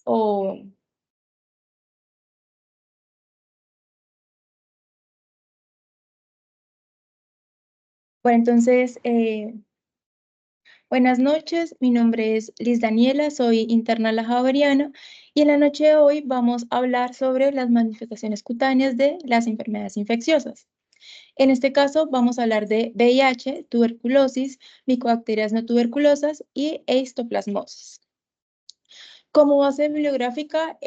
o... Bueno, entonces, buenas noches, mi nombre es Liz Daniela, soy interna La Javeriana y en la noche de hoy vamos a hablar sobre las manifestaciones cutáneas de las enfermedades infecciosas. En este caso vamos a hablar de VIH, tuberculosis, micobacterias no tuberculosas y histoplasmosis. Como base bibliográfica,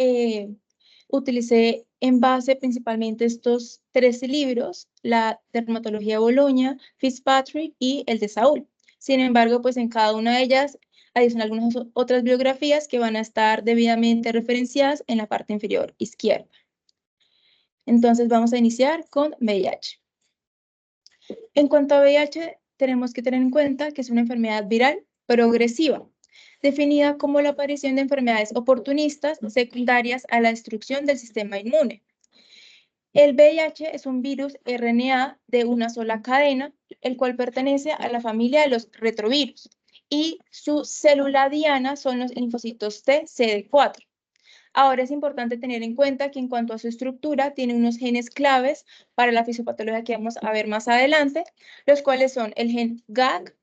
utilicé en base principalmente estos 13 libros, la Dermatología de Boloña, Fitzpatrick y el de Saúl. Sin embargo, pues en cada una de ellas adicional algunas otras bibliografías que van a estar debidamente referenciadas en la parte inferior izquierda. Entonces vamos a iniciar con VIH. En cuanto a VIH, tenemos que tener en cuenta que es una enfermedad viral progresiva, definida como la aparición de enfermedades oportunistas secundarias a la destrucción del sistema inmune. El VIH es un virus RNA de una sola cadena, el cual pertenece a la familia de los retrovirus, y su célula diana son los linfocitos T CD4. Ahora es importante tener en cuenta que en cuanto a su estructura, tiene unos genes claves para la fisiopatología que vamos a ver más adelante, los cuales son el gen GAG,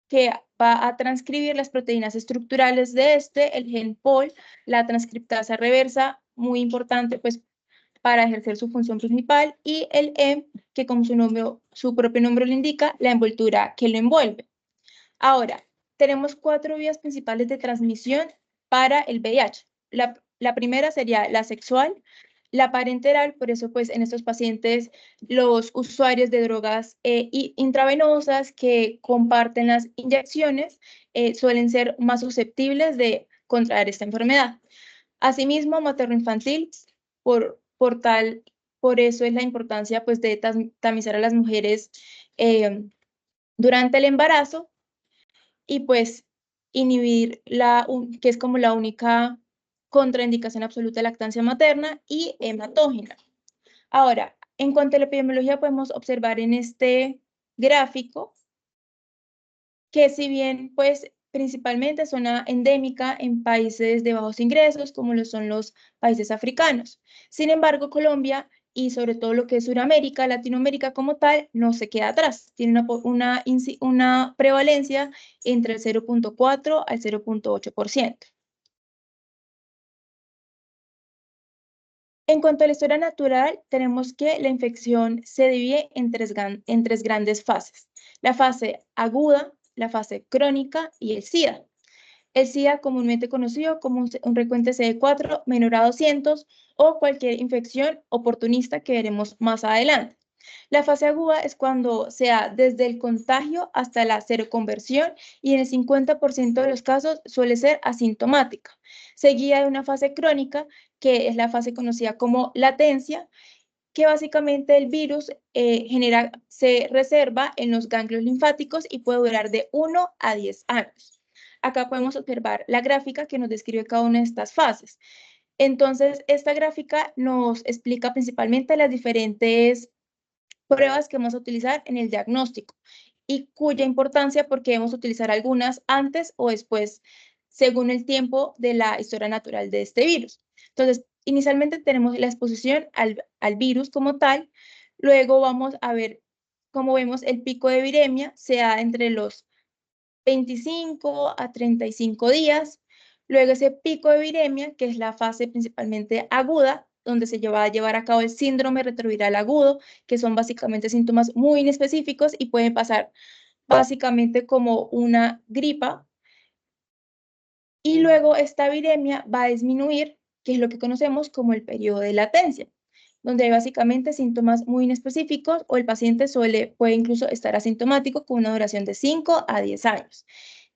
que va a transcribir las proteínas estructurales de el gen POL, la transcriptasa reversa, muy importante pues para ejercer su función principal, y el M, que como su propio nombre lo indica, la envoltura que lo envuelve. Ahora, tenemos 4 vías principales de transmisión para el VIH. La primera sería la sexual, la parenteral, por eso pues en estos pacientes los usuarios de drogas intravenosas que comparten las inyecciones suelen ser más susceptibles de contraer esta enfermedad. Asimismo, materno-infantil, por eso es la importancia pues de tamizar a las mujeres durante el embarazo y pues inhibir que es como la única contraindicación absoluta de lactancia materna y hematógena. Ahora, en cuanto a la epidemiología, podemos observar en este gráfico que si bien pues principalmente es zona endémica en países de bajos ingresos, como lo son los países africanos. Sin embargo, Colombia y sobre todo lo que es Sudamérica, Latinoamérica como tal, no se queda atrás. Tiene una prevalencia entre el 0.4 al 0.8%. En cuanto a la historia natural, tenemos que la infección se divide en tres grandes fases. La fase aguda, la fase crónica y el SIDA. El SIDA comúnmente conocido como un recuento CD4 menor a 200 o cualquier infección oportunista que veremos más adelante. La fase aguda es cuando se da desde el contagio hasta la seroconversión y en el 50% de los casos suele ser asintomática, seguida de una fase crónica que es la fase conocida como latencia, que básicamente el virus se reserva en los ganglios linfáticos y puede durar de 1 a 10 años. Acá podemos observar la gráfica que nos describe cada una de estas fases. Entonces, esta gráfica nos explica principalmente las diferentes pruebas que vamos a utilizar en el diagnóstico y cuya importancia porque debemos utilizar algunas antes o después, según el tiempo de la historia natural de este virus. Entonces, inicialmente tenemos la exposición al virus como tal, luego vamos a ver, como vemos, el pico de viremia se da entre los 25 a 35 días, luego ese pico de viremia, que es la fase principalmente aguda, donde se va a llevar a cabo el síndrome retroviral agudo, que son básicamente síntomas muy inespecíficos y pueden pasar básicamente como una gripa. Y luego esta viremia va a disminuir, que es lo que conocemos como el periodo de latencia, donde hay básicamente síntomas muy inespecíficos o el paciente puede incluso estar asintomático con una duración de 5 a 10 años.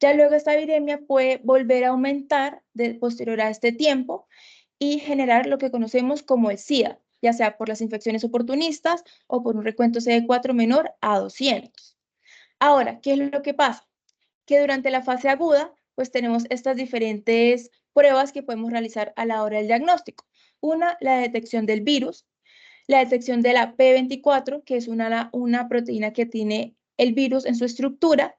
Ya luego esta viremia puede volver a aumentar posterior a este tiempo y generar lo que conocemos como el SIDA, ya sea por las infecciones oportunistas o por un recuento CD4 menor a 200. Ahora, ¿qué es lo que pasa? Que durante la fase aguda, pues tenemos estas diferentes pruebas que podemos realizar a la hora del diagnóstico. Una, la detección del virus, la detección de la P24, que es una proteína que tiene el virus en su estructura.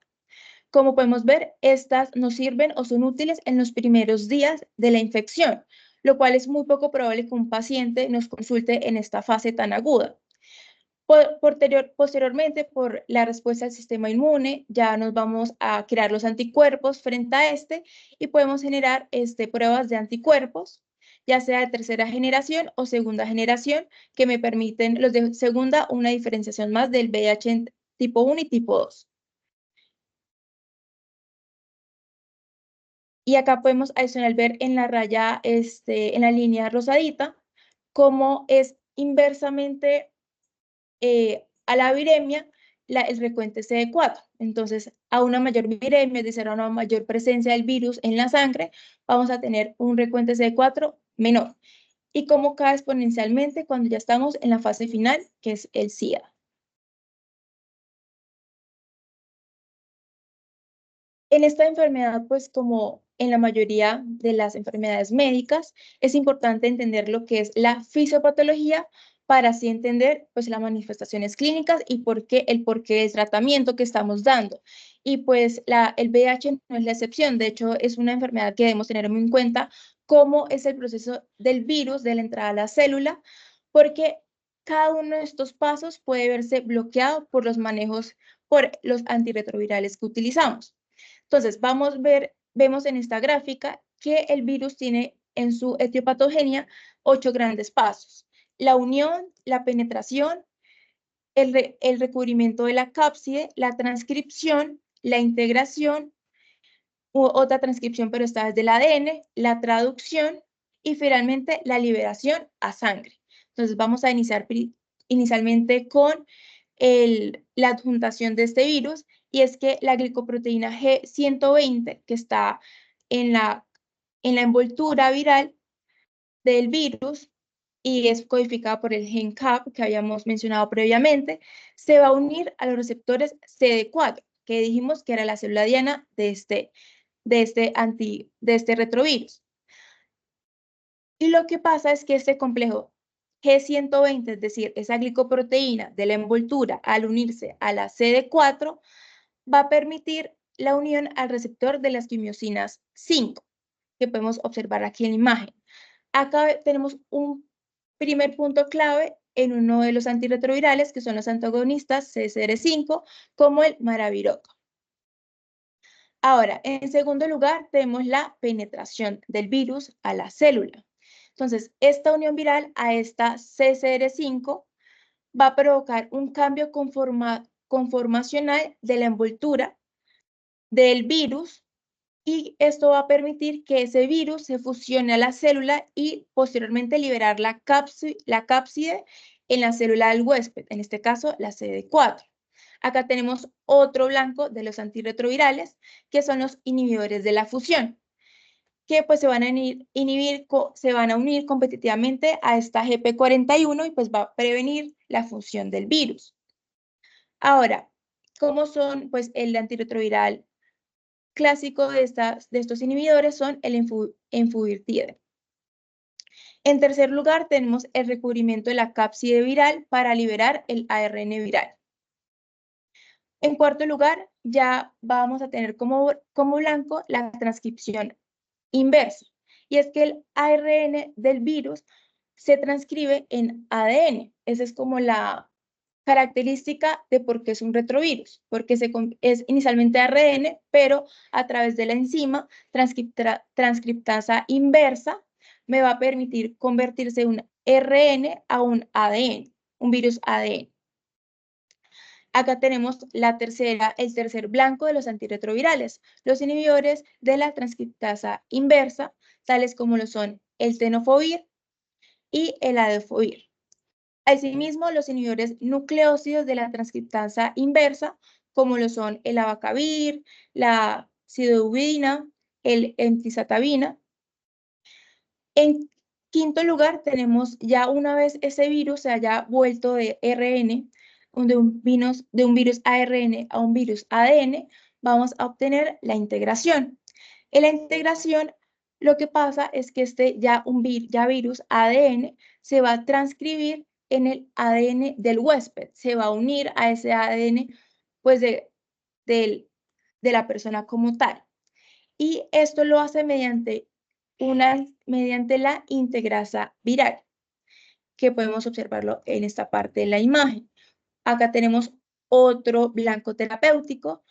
Como podemos ver, estas nos sirven o son útiles en los primeros días de la infección, lo cual es muy poco probable que un paciente nos consulte en esta fase tan aguda. Posteriormente, por la respuesta del sistema inmune, ya nos vamos a crear los anticuerpos frente a este y podemos generar pruebas de anticuerpos, ya sea de tercera generación o segunda generación, que me permiten los de segunda una diferenciación más del VIH en tipo 1 y tipo 2. Y acá podemos adicional ver en la raya, en la línea rosadita, cómo es inversamente a la viremia el recuento es CD4. Entonces, a una mayor viremia, es decir, a una mayor presencia del virus en la sangre, vamos a tener un recuento CD4 menor. Y cómo cae exponencialmente cuando ya estamos en la fase final, que es el SIDA. En esta enfermedad, pues como en la mayoría de las enfermedades médicas, es importante entender lo que es la fisiopatología para así entender pues las manifestaciones clínicas y el porqué del tratamiento que estamos dando. Y pues el VIH no es la excepción, de hecho es una enfermedad que debemos tener muy en cuenta cómo es el proceso del virus, de la entrada a la célula, porque cada uno de estos pasos puede verse bloqueado por los manejos, por los antirretrovirales que utilizamos. Entonces, vemos en esta gráfica que el virus tiene en su etiopatogenia 8 grandes pasos. La unión, la penetración, el recubrimiento de la cápside, la transcripción, la integración, otra transcripción, pero esta vez del ADN, la traducción y finalmente la liberación a sangre. Entonces, vamos a iniciar inicialmente con la adjuntación de este virus, y es que la glicoproteína G120, que está en la envoltura viral del virus y es codificada por el gen CAP que habíamos mencionado previamente, se va a unir a los receptores CD4, que dijimos que era la célula diana de este retrovirus. Y lo que pasa es que este complejo G120, es decir, esa glicoproteína de la envoltura, al unirse a la CD4, va a permitir la unión al receptor de las quimiosinas 5, que podemos observar aquí en la imagen. Acá tenemos un primer punto clave en uno de los antirretrovirales, que son los antagonistas CCR5, como el maraviroc. Ahora, en segundo lugar, tenemos la penetración del virus a la célula. Entonces, esta unión viral a esta CCR5 va a provocar un cambio conformacional de la envoltura del virus, y esto va a permitir que ese virus se fusione a la célula y posteriormente liberar la cápside en la célula del huésped, en este caso la CD4. Acá tenemos otro blanco de los antirretrovirales, que son los inhibidores de la fusión, que pues se van a unir competitivamente a esta GP41 y pues va a prevenir la función del virus. Ahora, ¿cómo son? Pues el antirretroviral clásico de estos inhibidores son el enfuvirtide. En tercer lugar, tenemos el recubrimiento de la cápside viral para liberar el ARN viral. En cuarto lugar, ya vamos a tener como blanco la transcripción inversa. Y es que el ARN del virus se transcribe en ADN. Esa es como la característica de por qué es un retrovirus, porque es inicialmente ARN, pero a través de la enzima transcriptasa inversa me va a permitir convertirse de un RN a un ADN, un virus ADN. Acá tenemos el tercer blanco de los antirretrovirales, los inhibidores de la transcriptasa inversa, tales como lo son el tenofovir y el adefovir. Asimismo, los inhibidores nucleósidos de la transcriptasa inversa, como lo son el abacavir, la sidobudina, el emtricitabina. En quinto lugar, tenemos ya una vez ese virus se haya vuelto de RN, de un virus ARN a un virus ADN, vamos a obtener la integración. En la integración, lo que pasa es que virus ADN se va a transcribir en el ADN del huésped, se va a unir a ese ADN pues del de la persona como tal. Y esto lo hace mediante la integrasa viral, que podemos observarlo en esta parte de la imagen. Acá tenemos otro blanco terapéutico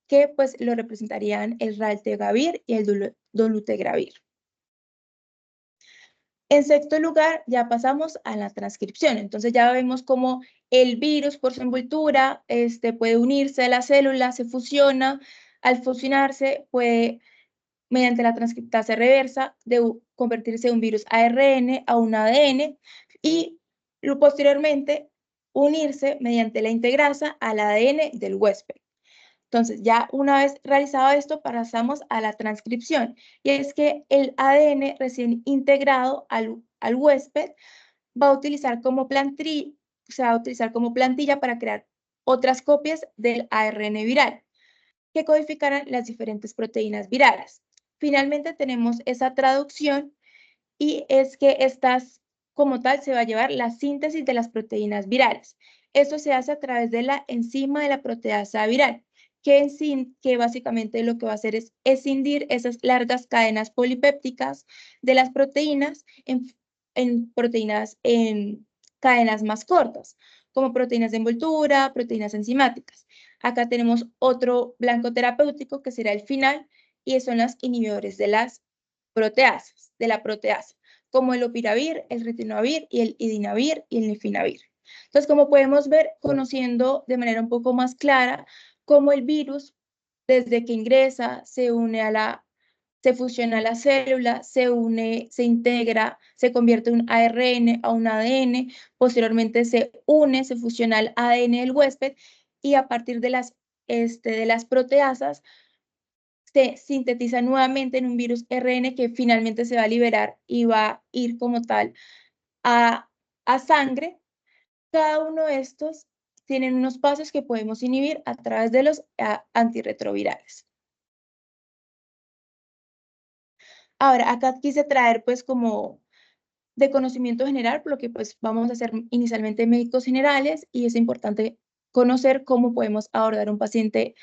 que pues lo representarían el raltegravir y el dolutegravir. En sexto lugar, ya pasamos a la transcripción. Entonces ya vemos cómo el virus por su envoltura puede unirse a la célula, se fusiona. Al fusionarse puede, mediante la transcriptasa reversa, convertirse de un virus ARN a un ADN y posteriormente unirse mediante la integrasa al ADN del huésped. Entonces, ya una vez realizado esto, pasamos a la transcripción. Y es que el ADN recién integrado al huésped va a utilizar como plantilla para crear otras copias del ARN viral que codificarán las diferentes proteínas virales. Finalmente tenemos esa traducción y es que estas, como tal, se va a llevar la síntesis de las proteínas virales. Esto se hace a través de la enzima de la proteasa viral, que básicamente lo que va a hacer es escindir esas largas cadenas polipépticas de las proteínas en proteínas en cadenas más cortas, como proteínas de envoltura, proteínas enzimáticas. Acá tenemos otro blanco terapéutico que será el final y son los inhibidores de las proteasas, de la proteasa, como el opiravir, el ritonavir y el idinavir y el nifinavir. Entonces, como podemos ver, conociendo de manera un poco más clara cómo el virus, desde que ingresa, se fusiona a la célula, se une, se integra, se convierte un ARN a un ADN, posteriormente se une, se fusiona al ADN del huésped y a partir de las proteasas se sintetiza nuevamente en un virus RN que finalmente se va a liberar y va a ir como tal a sangre. Cada uno de estos tienen unos pasos que podemos inhibir a través de los antirretrovirales. Ahora, acá quise traer pues como de conocimiento general, por lo que pues vamos a hacer inicialmente médicos generales y es importante conocer cómo podemos abordar un paciente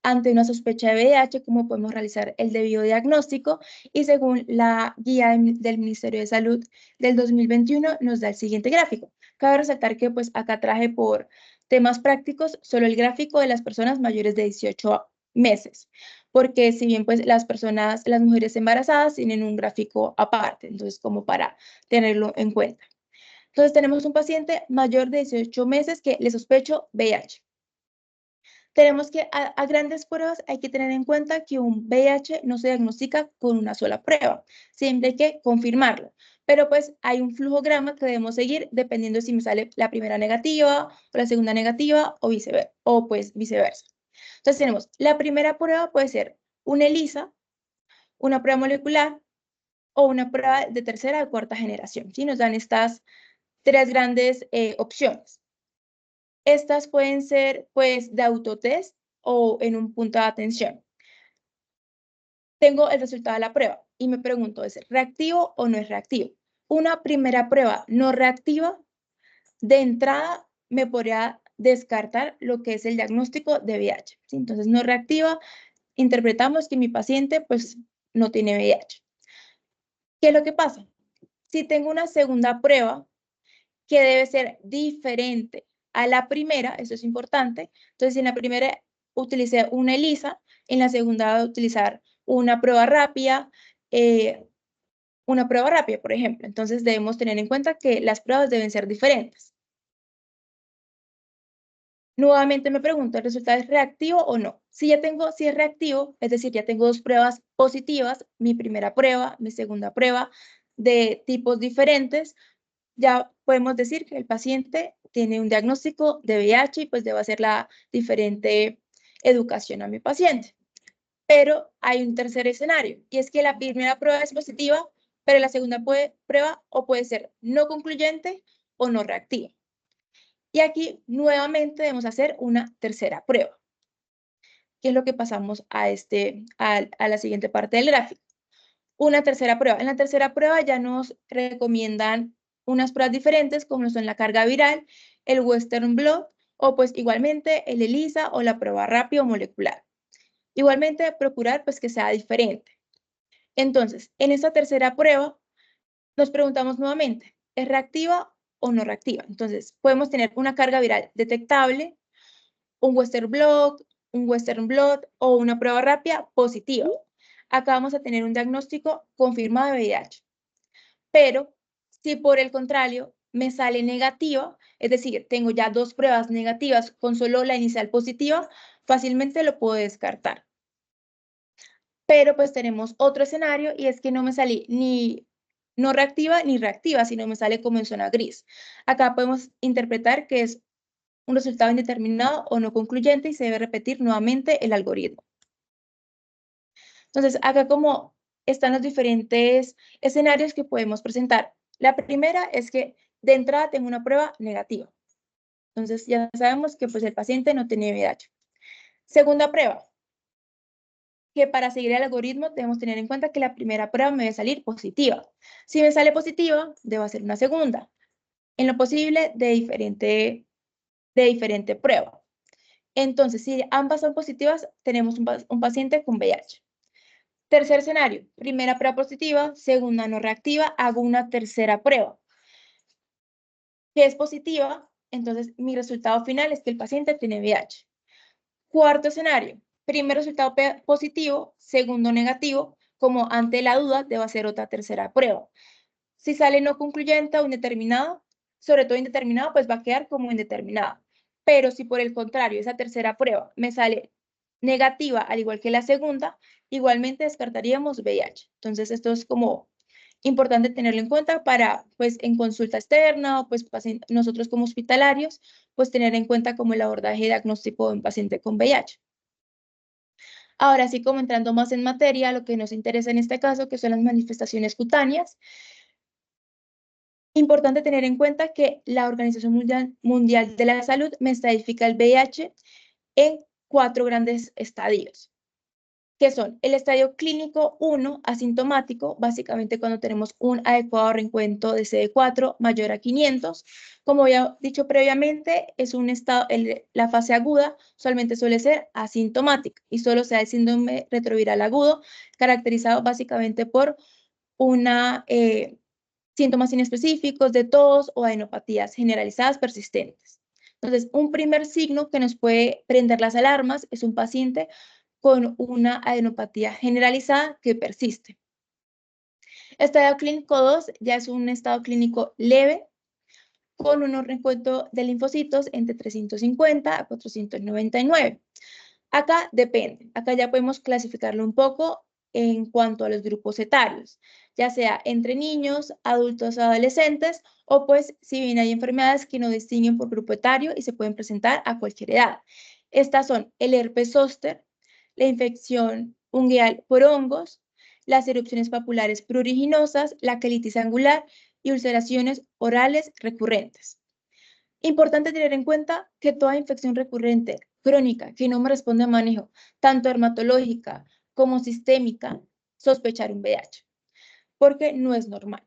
ante una sospecha de VIH, cómo podemos realizar el debido diagnóstico y según la guía del Ministerio de Salud del 2021 nos da el siguiente gráfico. Cabe resaltar que pues acá traje por temas prácticos solo el gráfico de las personas mayores de 18 meses, porque si bien pues las mujeres embarazadas tienen un gráfico aparte, entonces como para tenerlo en cuenta. Entonces tenemos un paciente mayor de 18 meses que le sospecho VIH. Tenemos que, a grandes pruebas, hay que tener en cuenta que un VIH no se diagnostica con una sola prueba, siempre hay que confirmarlo. Pero pues hay un flujograma que debemos seguir dependiendo si me sale la primera negativa o la segunda negativa o viceversa, viceversa. Entonces tenemos, la primera prueba puede ser una ELISA, una prueba molecular o una prueba de tercera o cuarta generación. ¿Sí? Nos dan estas tres grandes opciones. Estas pueden ser, pues, de autotest o en un punto de atención. Tengo el resultado de la prueba y me pregunto, ¿es reactivo o no es reactivo? Una primera prueba no reactiva, de entrada me podría descartar lo que es el diagnóstico de VIH. ¿Sí? Entonces, no reactiva, interpretamos que mi paciente, pues, no tiene VIH. ¿Qué es lo que pasa? Si tengo una segunda prueba, que debe ser diferente a la primera, eso es importante. Entonces, si en la primera utilicé una ELISA, en la segunda voy a utilizar una prueba rápida, por ejemplo. Entonces, debemos tener en cuenta que las pruebas deben ser diferentes. Nuevamente me pregunto, ¿el resultado es reactivo o no? Si es reactivo, es decir, ya tengo dos pruebas positivas, mi primera prueba, mi segunda prueba, de tipos diferentes, ya podemos decir que el paciente tiene un diagnóstico de VIH y pues debe hacer la diferente educación a mi paciente. Pero hay un tercer escenario y es que la primera prueba es positiva, pero la segunda prueba o puede ser no concluyente o no reactiva. Y aquí nuevamente debemos hacer una tercera prueba, que es lo que pasamos a la siguiente parte del gráfico. Una tercera prueba. En la tercera prueba ya nos recomiendan unas pruebas diferentes como son la carga viral, el Western blot o pues igualmente el ELISA o la prueba rápida o molecular. Igualmente, procurar pues que sea diferente. Entonces, en esta tercera prueba, nos preguntamos nuevamente, ¿es reactiva o no reactiva? Entonces, podemos tener una carga viral detectable, un Western blot, o una prueba rápida positiva. Acá vamos a tener un diagnóstico confirmado de VIH. Pero si por el contrario me sale negativa, es decir, tengo ya 2 pruebas negativas con solo la inicial positiva, fácilmente lo puedo descartar. Pero pues tenemos otro escenario y es que no me salí ni no reactiva ni reactiva, sino me sale como en zona gris. Acá podemos interpretar que es un resultado indeterminado o no concluyente y se debe repetir nuevamente el algoritmo. Entonces, acá como están los diferentes escenarios que podemos presentar. La primera es que de entrada tengo una prueba negativa. Entonces, ya sabemos que pues el paciente no tiene VIH. Segunda prueba, que para seguir el algoritmo debemos tener en cuenta que la primera prueba me debe salir positiva. Si me sale positiva, debo hacer una segunda. En lo posible, de diferente prueba. Entonces, si ambas son positivas, tenemos un paciente con VIH. Tercer escenario, primera prueba positiva, segunda no reactiva, hago una tercera prueba que es positiva, entonces mi resultado final es que el paciente tiene VIH. Cuarto escenario, primer resultado positivo, segundo negativo, como ante la duda debo hacer otra tercera prueba. Si sale no concluyente o indeterminado, sobre todo indeterminado, pues va a quedar como indeterminado. Pero si por el contrario esa tercera prueba me sale negativa, al igual que la segunda, igualmente descartaríamos VIH. Entonces, esto es como importante tenerlo en cuenta para, pues, en consulta externa o, pues, nosotros como hospitalarios, pues, tener en cuenta como el abordaje diagnóstico de un paciente con VIH. Ahora sí, como entrando más en materia, lo que nos interesa en este caso, que son las manifestaciones cutáneas. Importante tener en cuenta que la Organización Mundial de la Salud me estadifica el VIH en 4 grandes estadios, que son el estadio clínico 1, asintomático, básicamente cuando tenemos un adecuado recuento de CD4 mayor a 500. Como ya dicho previamente, es un estado, la fase aguda usualmente suele ser asintomática y solo se da el síndrome retroviral agudo, caracterizado básicamente por una síntomas inespecíficos de tos o adenopatías generalizadas persistentes. Entonces, un primer signo que nos puede prender las alarmas es un paciente con una adenopatía generalizada que persiste. Estadio clínico 2 ya es un estado clínico leve con un recuento de linfocitos entre 350 a 499. Acá depende, acá ya podemos clasificarlo un poco en cuanto a los grupos etarios, ya sea entre niños, adultos o adolescentes, o pues si bien hay enfermedades que no distinguen por grupo etario y se pueden presentar a cualquier edad. Estas son el herpes zóster, la infección fungal por hongos, las erupciones papulares pruriginosas, la quelitis angular y ulceraciones orales recurrentes. Importante tener en cuenta que toda infección recurrente crónica que no me responde a manejo, tanto dermatológica como sistémica, sospechar un VIH, porque no es normal.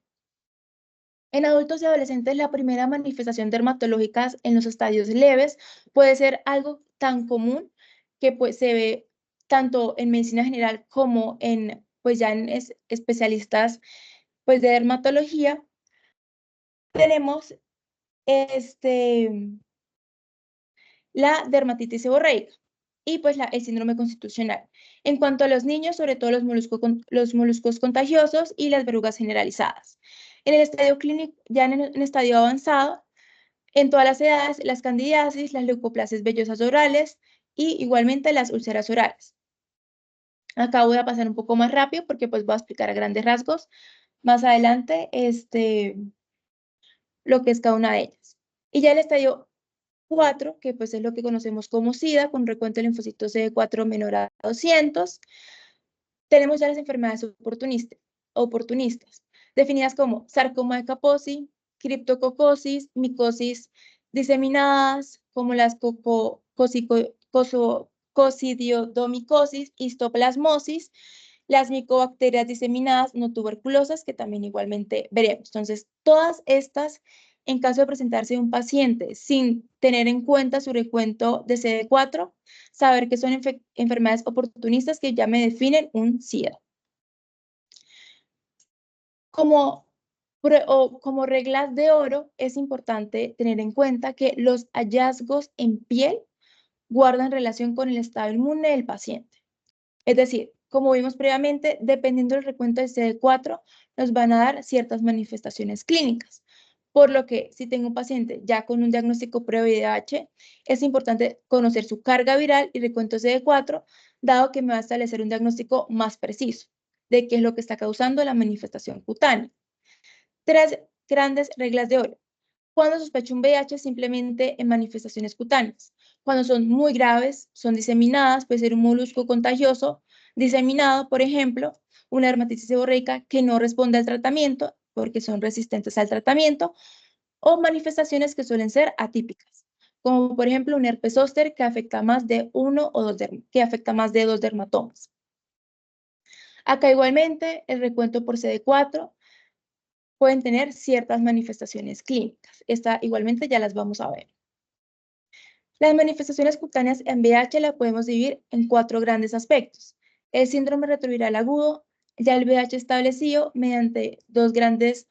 En adultos y adolescentes, la primera manifestación dermatológica en los estadios leves puede ser algo tan común que pues, se ve tanto en medicina general como en, pues ya en especialistas pues, de dermatología. Tenemos la dermatitis seborreica y pues el síndrome constitucional. En cuanto a los niños, sobre todo los moluscos contagiosos y las verrugas generalizadas. En el estadio clínico, ya en estadio avanzado, en todas las edades, las candidiasis, las leucoplasias vellosas orales y igualmente las úlceras orales. Acá voy a pasar un poco más rápido porque pues voy a explicar a grandes rasgos más adelante lo que es cada una de ellas. Y ya el estadio 4, que pues es lo que conocemos como SIDA, con recuento de linfocitos CD4 menor a 200. Tenemos ya las enfermedades oportunistas, definidas como sarcoma de Kaposi, criptococosis, micosis diseminadas, como las cosidiodomicosis, histoplasmosis, las micobacterias diseminadas no tuberculosas, que también igualmente veremos. Entonces, todas estas en caso de presentarse un paciente sin tener en cuenta su recuento de CD4, saber que son enfermedades oportunistas que ya me definen un SIDA. Como reglas de oro, es importante tener en cuenta que los hallazgos en piel guardan relación con el estado inmune del paciente. Es decir, como vimos previamente, dependiendo del recuento del CD4, nos van a dar ciertas manifestaciones clínicas. Por lo que, si tengo un paciente ya con un diagnóstico pre-VIH, es importante conocer su carga viral y recuento CD4, dado que me va a establecer un diagnóstico más preciso de qué es lo que está causando la manifestación cutánea. 3 grandes reglas de oro. Cuando sospecho un VIH, simplemente en manifestaciones cutáneas. Cuando son muy graves, son diseminadas, puede ser un molusco contagioso diseminado, por ejemplo, una dermatitis seborreica que no responde al tratamiento porque son resistentes al tratamiento, o manifestaciones que suelen ser atípicas, como por ejemplo un herpes zóster que afecta más de dos dermatomas. Acá igualmente el recuento por CD4 pueden tener ciertas manifestaciones clínicas. Esta igualmente ya las vamos a ver. Las manifestaciones cutáneas en VIH las podemos dividir en 4 grandes aspectos. El síndrome retroviral agudo, ya el VIH establecido mediante dos grandes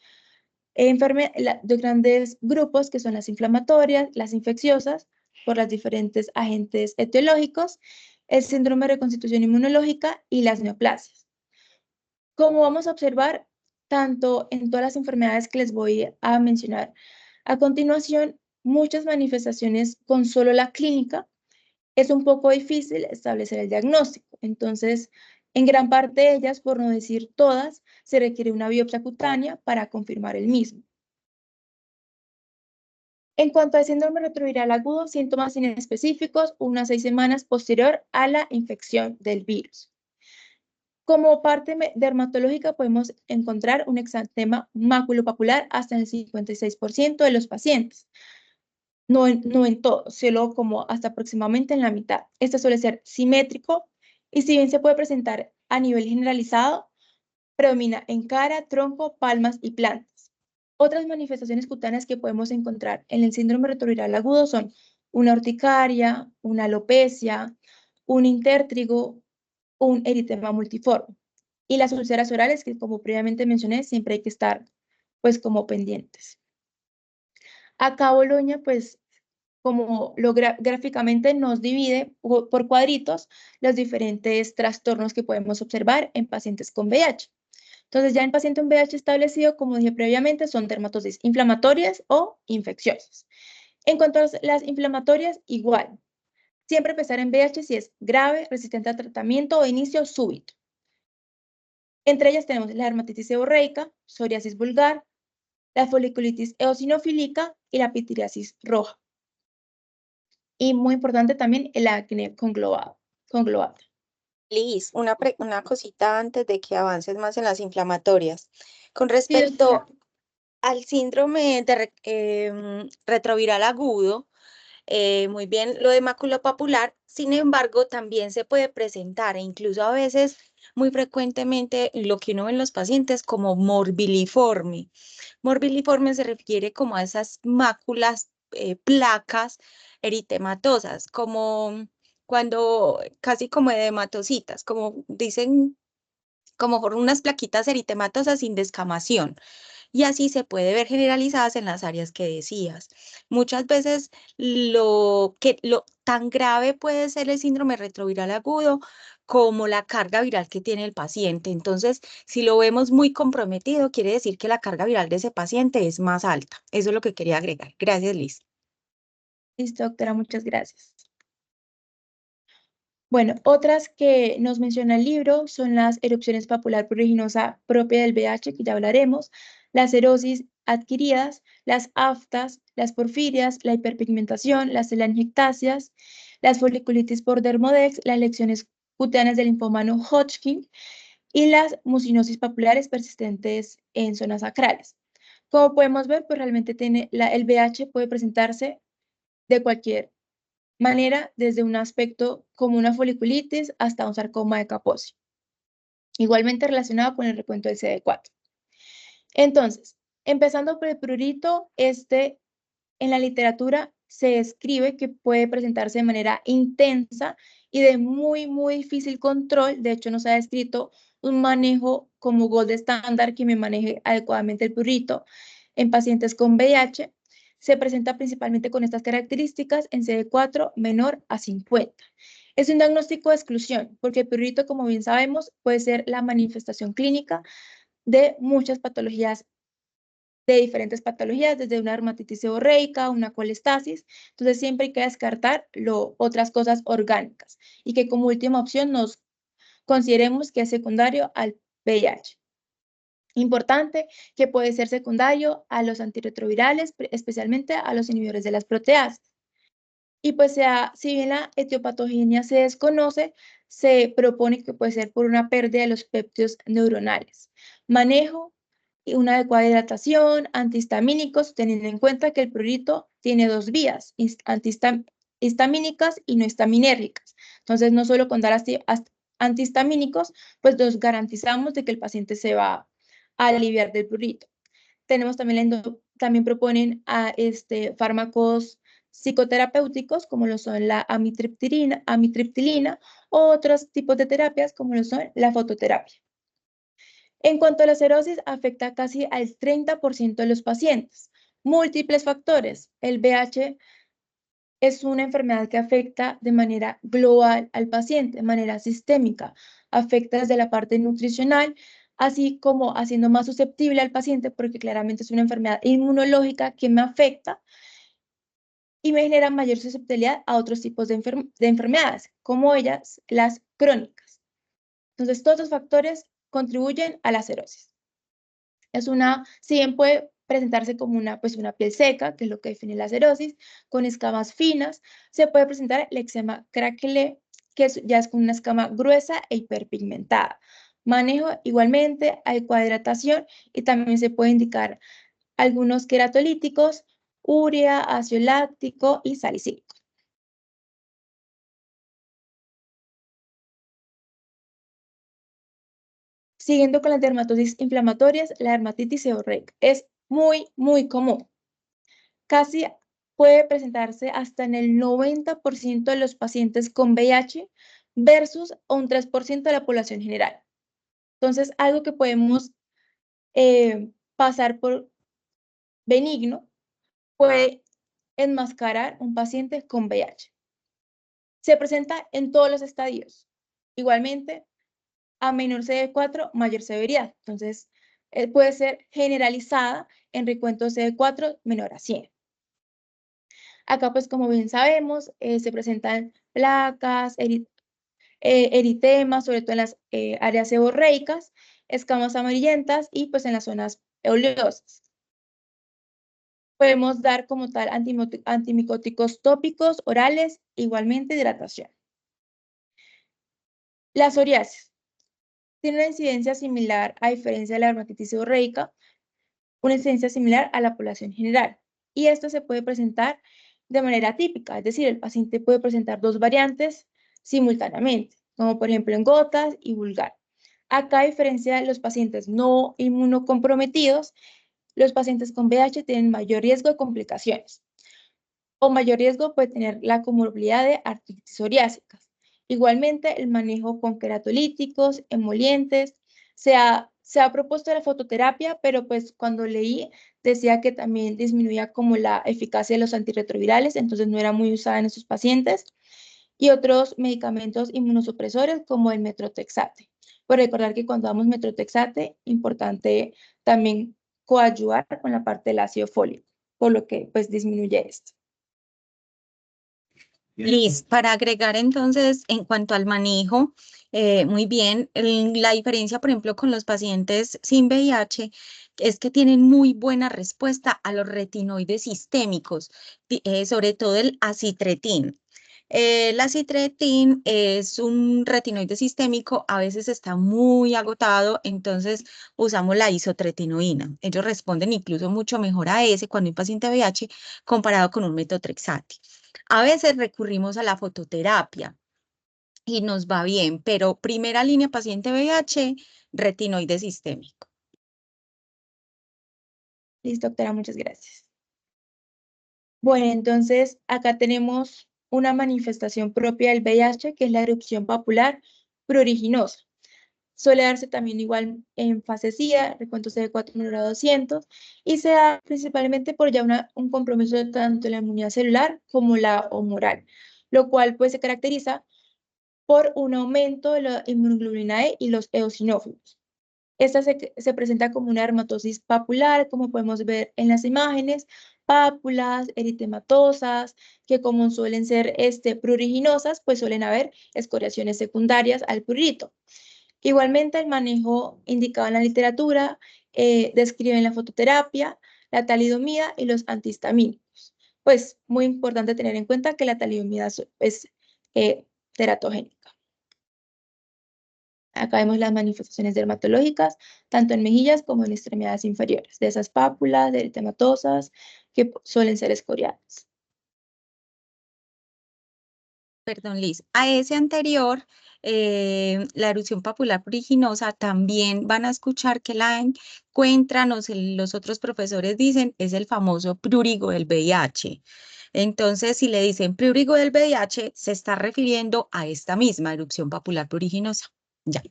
grupos que son las inflamatorias, las infecciosas, por los diferentes agentes etiológicos, el síndrome de reconstitución inmunológica y las neoplasias. Como vamos a observar, tanto en todas las enfermedades que les voy a mencionar a continuación, muchas manifestaciones con solo la clínica, es un poco difícil establecer el diagnóstico. Entonces, en gran parte de ellas, por no decir todas, se requiere una biopsia cutánea para confirmar el mismo. En cuanto al síndrome retroviral agudo, síntomas inespecíficos, unas 6 semanas posterior a la infección del virus. Como parte dermatológica podemos encontrar un exantema maculopapular hasta en el 56% de los pacientes. No en todo, solo como hasta aproximadamente en la mitad. Este suele ser simétrico y si bien se puede presentar a nivel generalizado, predomina en cara, tronco, palmas y plantas. Otras manifestaciones cutáneas que podemos encontrar en el síndrome retroviral agudo son una urticaria, una alopecia, un intértrigo, un eritema multiforme. Y las úlceras orales, que como previamente mencioné, siempre hay que estar pues como pendientes. Acá Boloña, pues como gráficamente nos divide por cuadritos los diferentes trastornos que podemos observar en pacientes con VIH. Entonces, ya en paciente con VIH establecido, como dije previamente, son dermatosis inflamatorias o infecciosas. En cuanto a las inflamatorias, igual. Siempre empezar en VIH si es grave, resistente al tratamiento o inicio súbito. Entre ellas tenemos la dermatitis seborreica, psoriasis vulgar, la foliculitis eosinofílica y la pitiriasis roja. Y muy importante también el acné conglobado. Liz, una cosita antes de que avances más en las inflamatorias. Con respecto al síndrome de retroviral agudo, muy bien lo de maculopapular, sin embargo, también se puede presentar, e incluso a veces, muy frecuentemente, lo que uno ve en los pacientes como morbiliforme. Morbiliforme se refiere como a esas máculas, placas eritematosas, como cuando casi como edematositas, como dicen, como por unas plaquitas eritematosas sin descamación. Y así se puede ver generalizadas en las áreas que decías. Muchas veces lo tan grave puede ser el síndrome retroviral agudo como la carga viral que tiene el paciente. Entonces, si lo vemos muy comprometido, quiere decir que la carga viral de ese paciente es más alta. Eso es lo que quería agregar. Gracias, Liz. Listo, doctora, muchas gracias. Bueno, otras que nos menciona el libro son las erupciones papular pruriginosa propia del VIH, que ya hablaremos, las erosis adquiridas, las aftas, las porfirias, la hiperpigmentación, las telangiectasias, las foliculitis por dermodex, las lesiones cutáneas del linfoma no Hodgkin y las mucinosis papulares persistentes en zonas sacrales. Como podemos ver, pues realmente el VIH puede presentarse de cualquier manera, desde un aspecto como una foliculitis hasta un sarcoma de Kaposi, igualmente relacionado con el recuento del CD4. Entonces, Empezando por el prurito, en la literatura se escribe que puede presentarse de manera intensa y de muy difícil control. De hecho, no se ha descrito un manejo como gold estándar que me maneje adecuadamente el prurito en pacientes con VIH. Se presenta principalmente con estas características en CD4 menor a 50. Es un diagnóstico de exclusión, porque el prurito, como bien sabemos, puede ser la manifestación clínica de muchas patologías, de diferentes patologías, desde una dermatitis seborreica, una colestasis. Entonces, siempre hay que descartar otras cosas orgánicas y que como última opción nos consideremos que es secundario al VIH. Importante que puede ser secundario a los antirretrovirales, especialmente a los inhibidores de las proteasas. Y pues si bien la etiopatogenia se desconoce, se propone que puede ser por una pérdida de los péptidos neuronales. Manejo y una adecuada hidratación, antihistamínicos, teniendo en cuenta que el prurito tiene dos vías, antihistamínicas y no histaminérgicas. Entonces, no solo con dar antihistamínicos, pues nos garantizamos de que el paciente se va a aliviar del prurito. Tenemos también proponen fármacos psicoterapéuticos, como lo son la amitriptilina o otros tipos de terapias, como lo son la fototerapia. En cuanto a la cirrosis, afecta casi al 30% de los pacientes. Múltiples factores. El VIH es una enfermedad que afecta de manera global al paciente, de manera sistémica. Afecta desde la parte nutricional, así como haciendo más susceptible al paciente, porque claramente es una enfermedad inmunológica que me afecta y me genera mayor susceptibilidad a otros tipos de enfermedades, como ellas las crónicas. Entonces, todos los factores contribuyen a la cirrosis. Si bien puede presentarse como una piel seca, que es lo que define la cirrosis, con escamas finas, se puede presentar el eczema craquelé, que ya es con una escama gruesa e hiperpigmentada. Manejo igualmente, adecuada hidratación y también se puede indicar algunos queratolíticos, urea, ácido láctico y salicílico. Siguiendo con las dermatosis inflamatorias, la dermatitis seborreica es muy común. Casi puede presentarse hasta en el 90% de los pacientes con VIH versus un 3% de la población general. Entonces, algo que podemos pasar por benigno puede enmascarar un paciente con VIH. Se presenta en todos los estadios. Igualmente, a menor CD4, mayor severidad. Entonces, puede ser generalizada en recuento CD4 menor a 100. Acá, pues, como bien sabemos, se presentan placas, eritemas, sobre todo en las áreas seborreicas, escamas amarillentas y, pues, en las zonas oleosas. Podemos dar como tal antimicóticos tópicos, orales, igualmente hidratación. La psoriasis tiene una incidencia similar, a diferencia de la dermatitis seborreica, una incidencia similar a la población general. Y esto se puede presentar de manera típica, es decir, el paciente puede presentar dos variantes simultáneamente, como por ejemplo en gotas y vulgar. Acá, a diferencia de los pacientes no inmunocomprometidos, los pacientes con VIH tienen mayor riesgo de complicaciones o mayor riesgo puede tener la comorbilidad de artritis psoriásica. Igualmente, el manejo con queratolíticos, emolientes, se ha propuesto la fototerapia, pero pues cuando leí decía que también disminuía como la eficacia de los antirretrovirales, entonces no era muy usada en esos pacientes, y otros medicamentos inmunosupresores como el metrotexate. Por recordar que cuando damos metrotexate, importante también coadyuvar con la parte del ácido fólico, por lo que pues disminuye esto. Liz, para agregar entonces en cuanto al manejo, muy bien, la diferencia, por ejemplo, con los pacientes sin VIH es que tienen muy buena respuesta a los retinoides sistémicos, sobre todo el acitretin. El acitretin es un retinoide sistémico, a veces está muy agotado, entonces usamos la isotretinoína. Ellos responden incluso mucho mejor a ese cuando hay un paciente VIH comparado con un metotrexate. A veces recurrimos a la fototerapia y nos va bien, pero primera línea paciente VIH, retinoide sistémico. Listo, doctora, muchas gracias. Bueno, entonces acá tenemos una manifestación propia del VIH, que es la erupción papular pruriginosa. Suele darse también igual en fase SIDA, recuento CD4 menor a 200, y se da principalmente por ya un compromiso de tanto la inmunidad celular como la humoral, lo cual pues se caracteriza por un aumento de la inmunoglobulina E y los eosinófilos. Esta se presenta como una dermatosis papular, como podemos ver en las imágenes, pápulas eritematosas, que como suelen ser pruriginosas, pues suelen haber escoriaciones secundarias al prurito. Igualmente, el manejo indicado en la literatura describen la fototerapia, la talidomida y los antihistamínicos. Pues muy importante tener en cuenta que la talidomida es teratogénica. Acá vemos las manifestaciones dermatológicas, tanto en mejillas como en extremidades inferiores, de esas pápulas, eritematosas, que suelen ser escoriadas. Perdón, Liz. A ese anterior, la erupción papular pruriginosa, también van a escuchar que la encuentran, los otros profesores dicen, es el famoso prurigo del VIH. Entonces, si le dicen prurigo del VIH, se está refiriendo a esta misma erupción papular pruriginosa. Ya.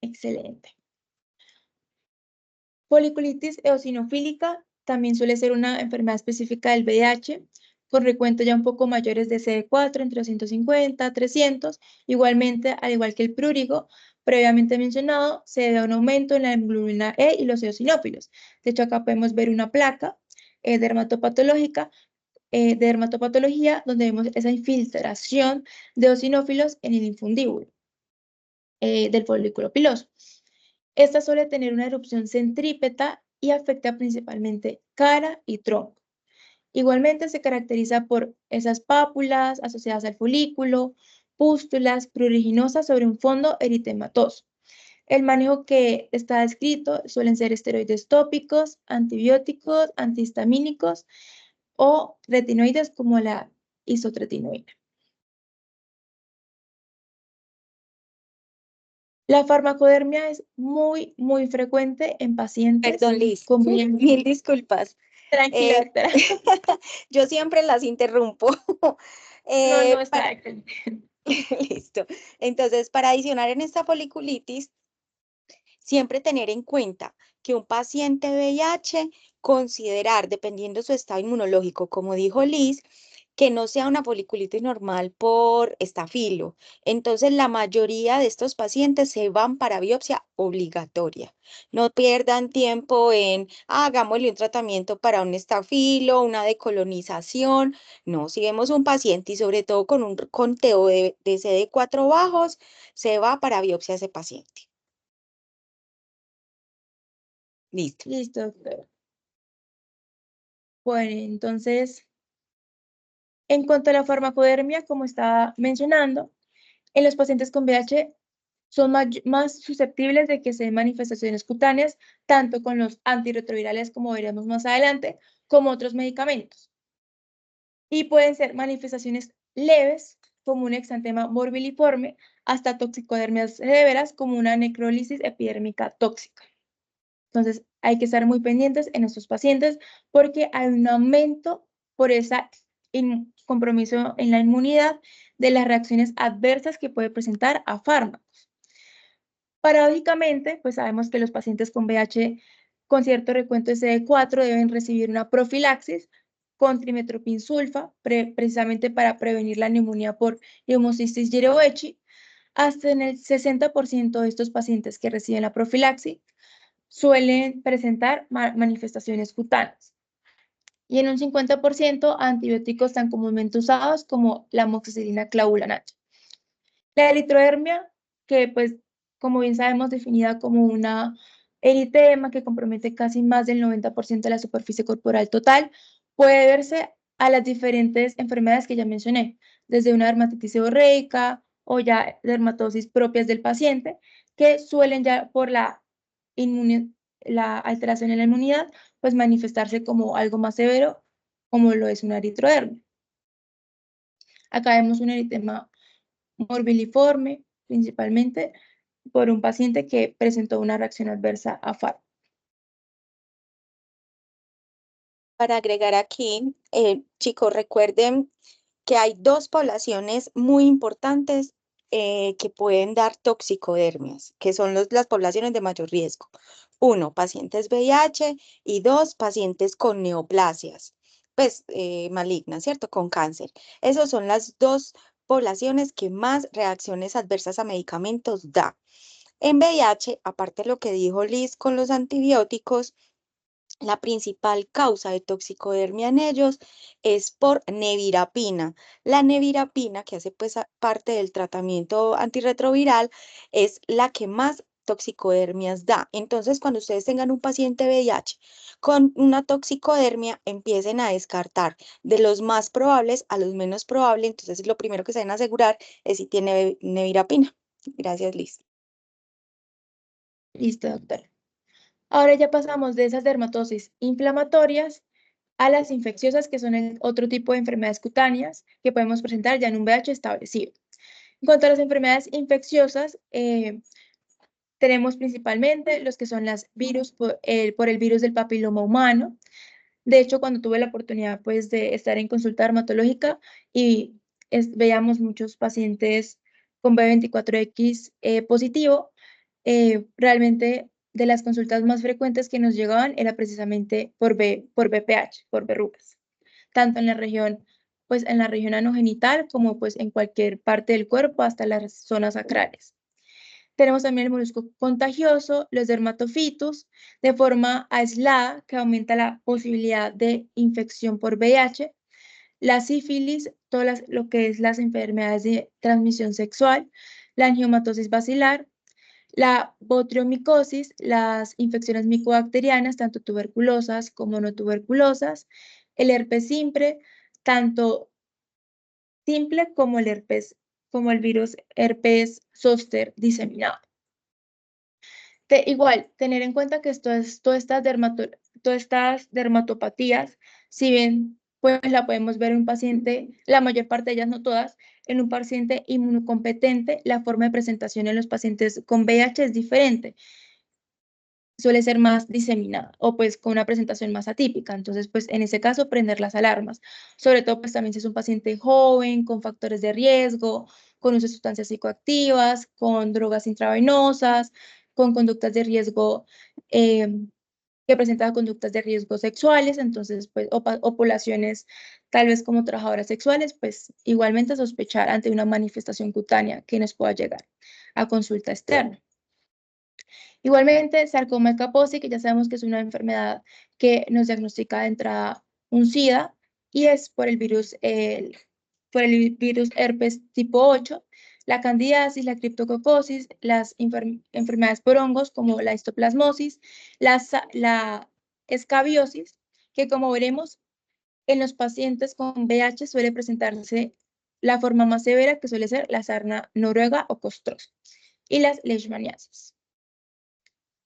Excelente. Foliculitis eosinofílica también suele ser una enfermedad específica del VIH, con recuento ya un poco mayores de CD4, entre 250 a 300. Igualmente, al igual que el prurigo, previamente mencionado, se debe a un aumento en la hemoglobina E y los eosinófilos. De hecho, acá podemos ver una placa dermatopatológica, de dermatopatología, donde vemos esa infiltración de eosinófilos en el infundíbulo del folículo piloso. Esta suele tener una erupción centrípeta y afecta principalmente cara y tronco. Igualmente se caracteriza por esas pápulas asociadas al folículo, pústulas pruriginosas sobre un fondo eritematoso. El manejo que está descrito suelen ser esteroides tópicos, antibióticos, antihistamínicos o retinoides como la isotretinoína. La farmacodermia es muy frecuente en pacientes Perdón, Liz. con Mil disculpas. Tranquila, doctora. Yo siempre las interrumpo. No, Para... está excelente. Listo. Entonces, para adicionar en esta foliculitis, siempre tener en cuenta que un paciente VIH, considerar, dependiendo su estado inmunológico, como dijo Liz, que no sea una foliculitis normal por estafilo. Entonces, la mayoría de estos pacientes se van para biopsia obligatoria. No pierdan tiempo en, hagámosle un tratamiento para un estafilo, una decolonización. No, si vemos un paciente y sobre todo con un conteo de CD4 bajos, se va para biopsia ese paciente. Listo. Listo, doctora. Bueno, entonces, en cuanto a la farmacodermia, como estaba mencionando, en los pacientes con VIH son más susceptibles de que se den manifestaciones cutáneas, tanto con los antirretrovirales, como veremos más adelante, como otros medicamentos. Y pueden ser manifestaciones leves, como un exantema morbiliforme, hasta toxicodermias severas, como una necrólisis epidérmica tóxica. Entonces, hay que estar muy pendientes en estos pacientes porque hay un aumento por ese compromiso en la inmunidad de las reacciones adversas que puede presentar a fármacos. Paradójicamente, pues sabemos que los pacientes con VIH con cierto recuento de CD4 deben recibir una profilaxis con trimethoprim sulfa, precisamente para prevenir la neumonía por Pneumocystis jirovecii. Hasta en el 60% de estos pacientes que reciben la profilaxis suelen presentar manifestaciones cutáneas. Y en un 50% antibióticos tan comúnmente usados como la amoxicilina clavulanate. La eritrodermia, que pues como bien sabemos definida como una eritema que compromete casi más del 90% de la superficie corporal total, puede verse a las diferentes enfermedades que ya mencioné, desde una dermatitis seborreica o ya dermatosis propias del paciente, que suelen ya por la alteración en la inmunidad, pues manifestarse como algo más severo, como lo es una eritrodermia. Acá vemos un eritema morbiliforme, principalmente por un paciente que presentó una reacción adversa a fármacos. para agregar aquí, chicos, recuerden que hay dos poblaciones muy importantes que pueden dar toxicodermias, que son las poblaciones de mayor riesgo. Uno, pacientes VIH y dos, pacientes con neoplasias, pues malignas, ¿cierto? Con cáncer. Esas son las dos poblaciones que más reacciones adversas a medicamentos da. En VIH, aparte de lo que dijo Liz con los antibióticos, la principal causa de toxicodermia en ellos es por nevirapina. La nevirapina, que hace pues parte del tratamiento antirretroviral, es la que más toxicodermias da. Entonces, cuando ustedes tengan un paciente VIH con una toxicodermia, empiecen a descartar de los más probables a los menos probables. Entonces, lo primero que se deben asegurar es si tiene nevirapina. Gracias, Liz. Listo, doctora. Ahora ya pasamos de esas dermatosis inflamatorias a las infecciosas, que son el otro tipo de enfermedades cutáneas que podemos presentar ya en un VIH establecido. En cuanto a las enfermedades infecciosas, tenemos principalmente los que son las virus por el virus del papiloma humano. De hecho, cuando tuve la oportunidad pues, de estar en consulta dermatológica y veíamos muchos pacientes con B24X positivo, realmente de las consultas más frecuentes que nos llegaban era precisamente por BPH, por verrugas, tanto en la región, pues en la región anogenital como pues en cualquier parte del cuerpo hasta las zonas sacrales. Tenemos también el molusco contagioso, los dermatofitos, de forma aislada, que aumenta la posibilidad de infección por VIH, la sífilis, lo que es las enfermedades de transmisión sexual, la angiomatosis basilar, la botriomicosis, las infecciones micobacterianas, tanto tuberculosas como no tuberculosas, el herpes simple, tanto simple como como el virus herpes zóster diseminado. Igual, tener en cuenta que todas estas dermatopatías, si bien pues la podemos ver en un paciente, la mayor parte de ellas, no todas, en un paciente inmunocompetente, la forma de presentación en los pacientes con VIH es diferente. Suele ser más diseminada o pues con una presentación más atípica. Entonces, pues en ese caso, prender las alarmas. Sobre todo, pues también si es un paciente joven, con factores de riesgo, con uso de sustancias psicoactivas, con drogas intravenosas, con conductas de riesgo, que presentan conductas de riesgo sexuales, entonces, pues, o poblaciones tal vez como trabajadoras sexuales, pues igualmente sospechar ante una manifestación cutánea que nos pueda llegar a consulta externa. Igualmente, sarcoma de Kaposi, que ya sabemos que es una enfermedad que nos diagnostica de entrada un SIDA y es por el virus herpes tipo 8, la candidiasis, la criptococosis, las enfermedades por hongos como la histoplasmosis, la escabiosis, que como veremos en los pacientes con VIH suele presentarse la forma más severa, que suele ser la sarna noruega o costrosa, y las leishmaniasis.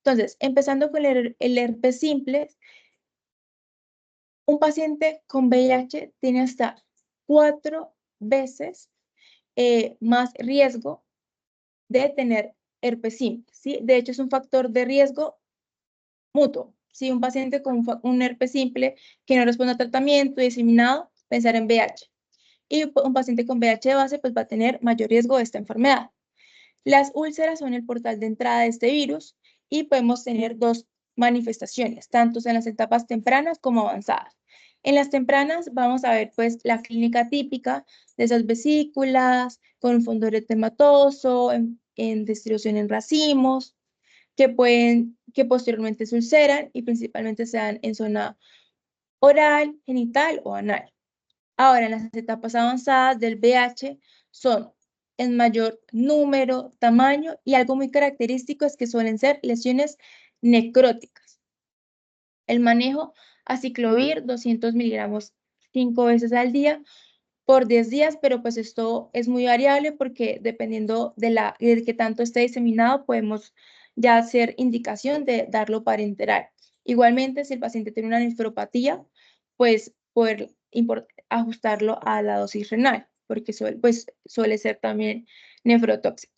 Entonces, empezando con el herpes simple, un paciente con VIH tiene hasta 4 veces más riesgo de tener herpes simple, ¿sí? De hecho, es un factor de riesgo mutuo. Si un paciente con un herpes simple que no responde a tratamiento y diseminado, pensar en VIH. Y un paciente con VIH de base pues, va a tener mayor riesgo de esta enfermedad. Las úlceras son el portal de entrada de este virus y podemos tener dos manifestaciones, tanto en las etapas tempranas como avanzadas. En las tempranas vamos a ver pues la clínica típica de esas vesículas con un fondo eritematoso, en distribución en racimos, que posteriormente se ulceran y principalmente se dan en zona oral, genital o anal. Ahora, en las etapas avanzadas del VIH son en mayor número, tamaño y algo muy característico es que suelen ser lesiones necróticas. El manejo aciclovir 200 miligramos 5 veces al día por 10 días, pero pues esto es muy variable porque dependiendo de que tanto esté diseminado, podemos ya hacer indicación de darlo parenteral. Igualmente, si el paciente tiene una nefropatía, pues poder ajustarlo a la dosis renal, porque suele ser también nefrotóxico.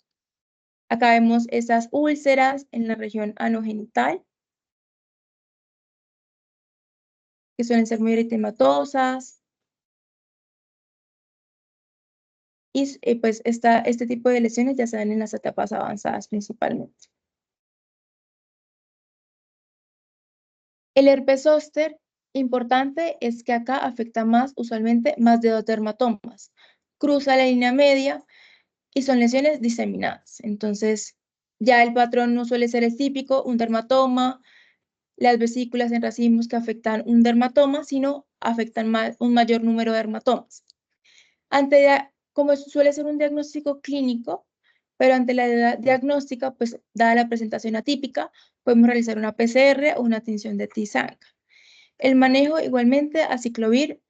Acá vemos esas úlceras en la región anogenital, que suelen ser muy eritematosas. Y pues este tipo de lesiones ya se dan en las etapas avanzadas principalmente. El herpes zóster, importante, es que acá afecta usualmente más de 2 dermatomas. Cruza la línea media y son lesiones diseminadas. Entonces, ya el patrón no suele ser el típico, un dermatoma, las vesículas en racimos que afectan un dermatoma, sino afectan un mayor número de dermatomas. Como suele ser un diagnóstico clínico, pero ante la edad diagnóstica, pues dada la presentación atípica, podemos realizar una PCR o una tinción de T-Sang. El manejo igualmente aciclovir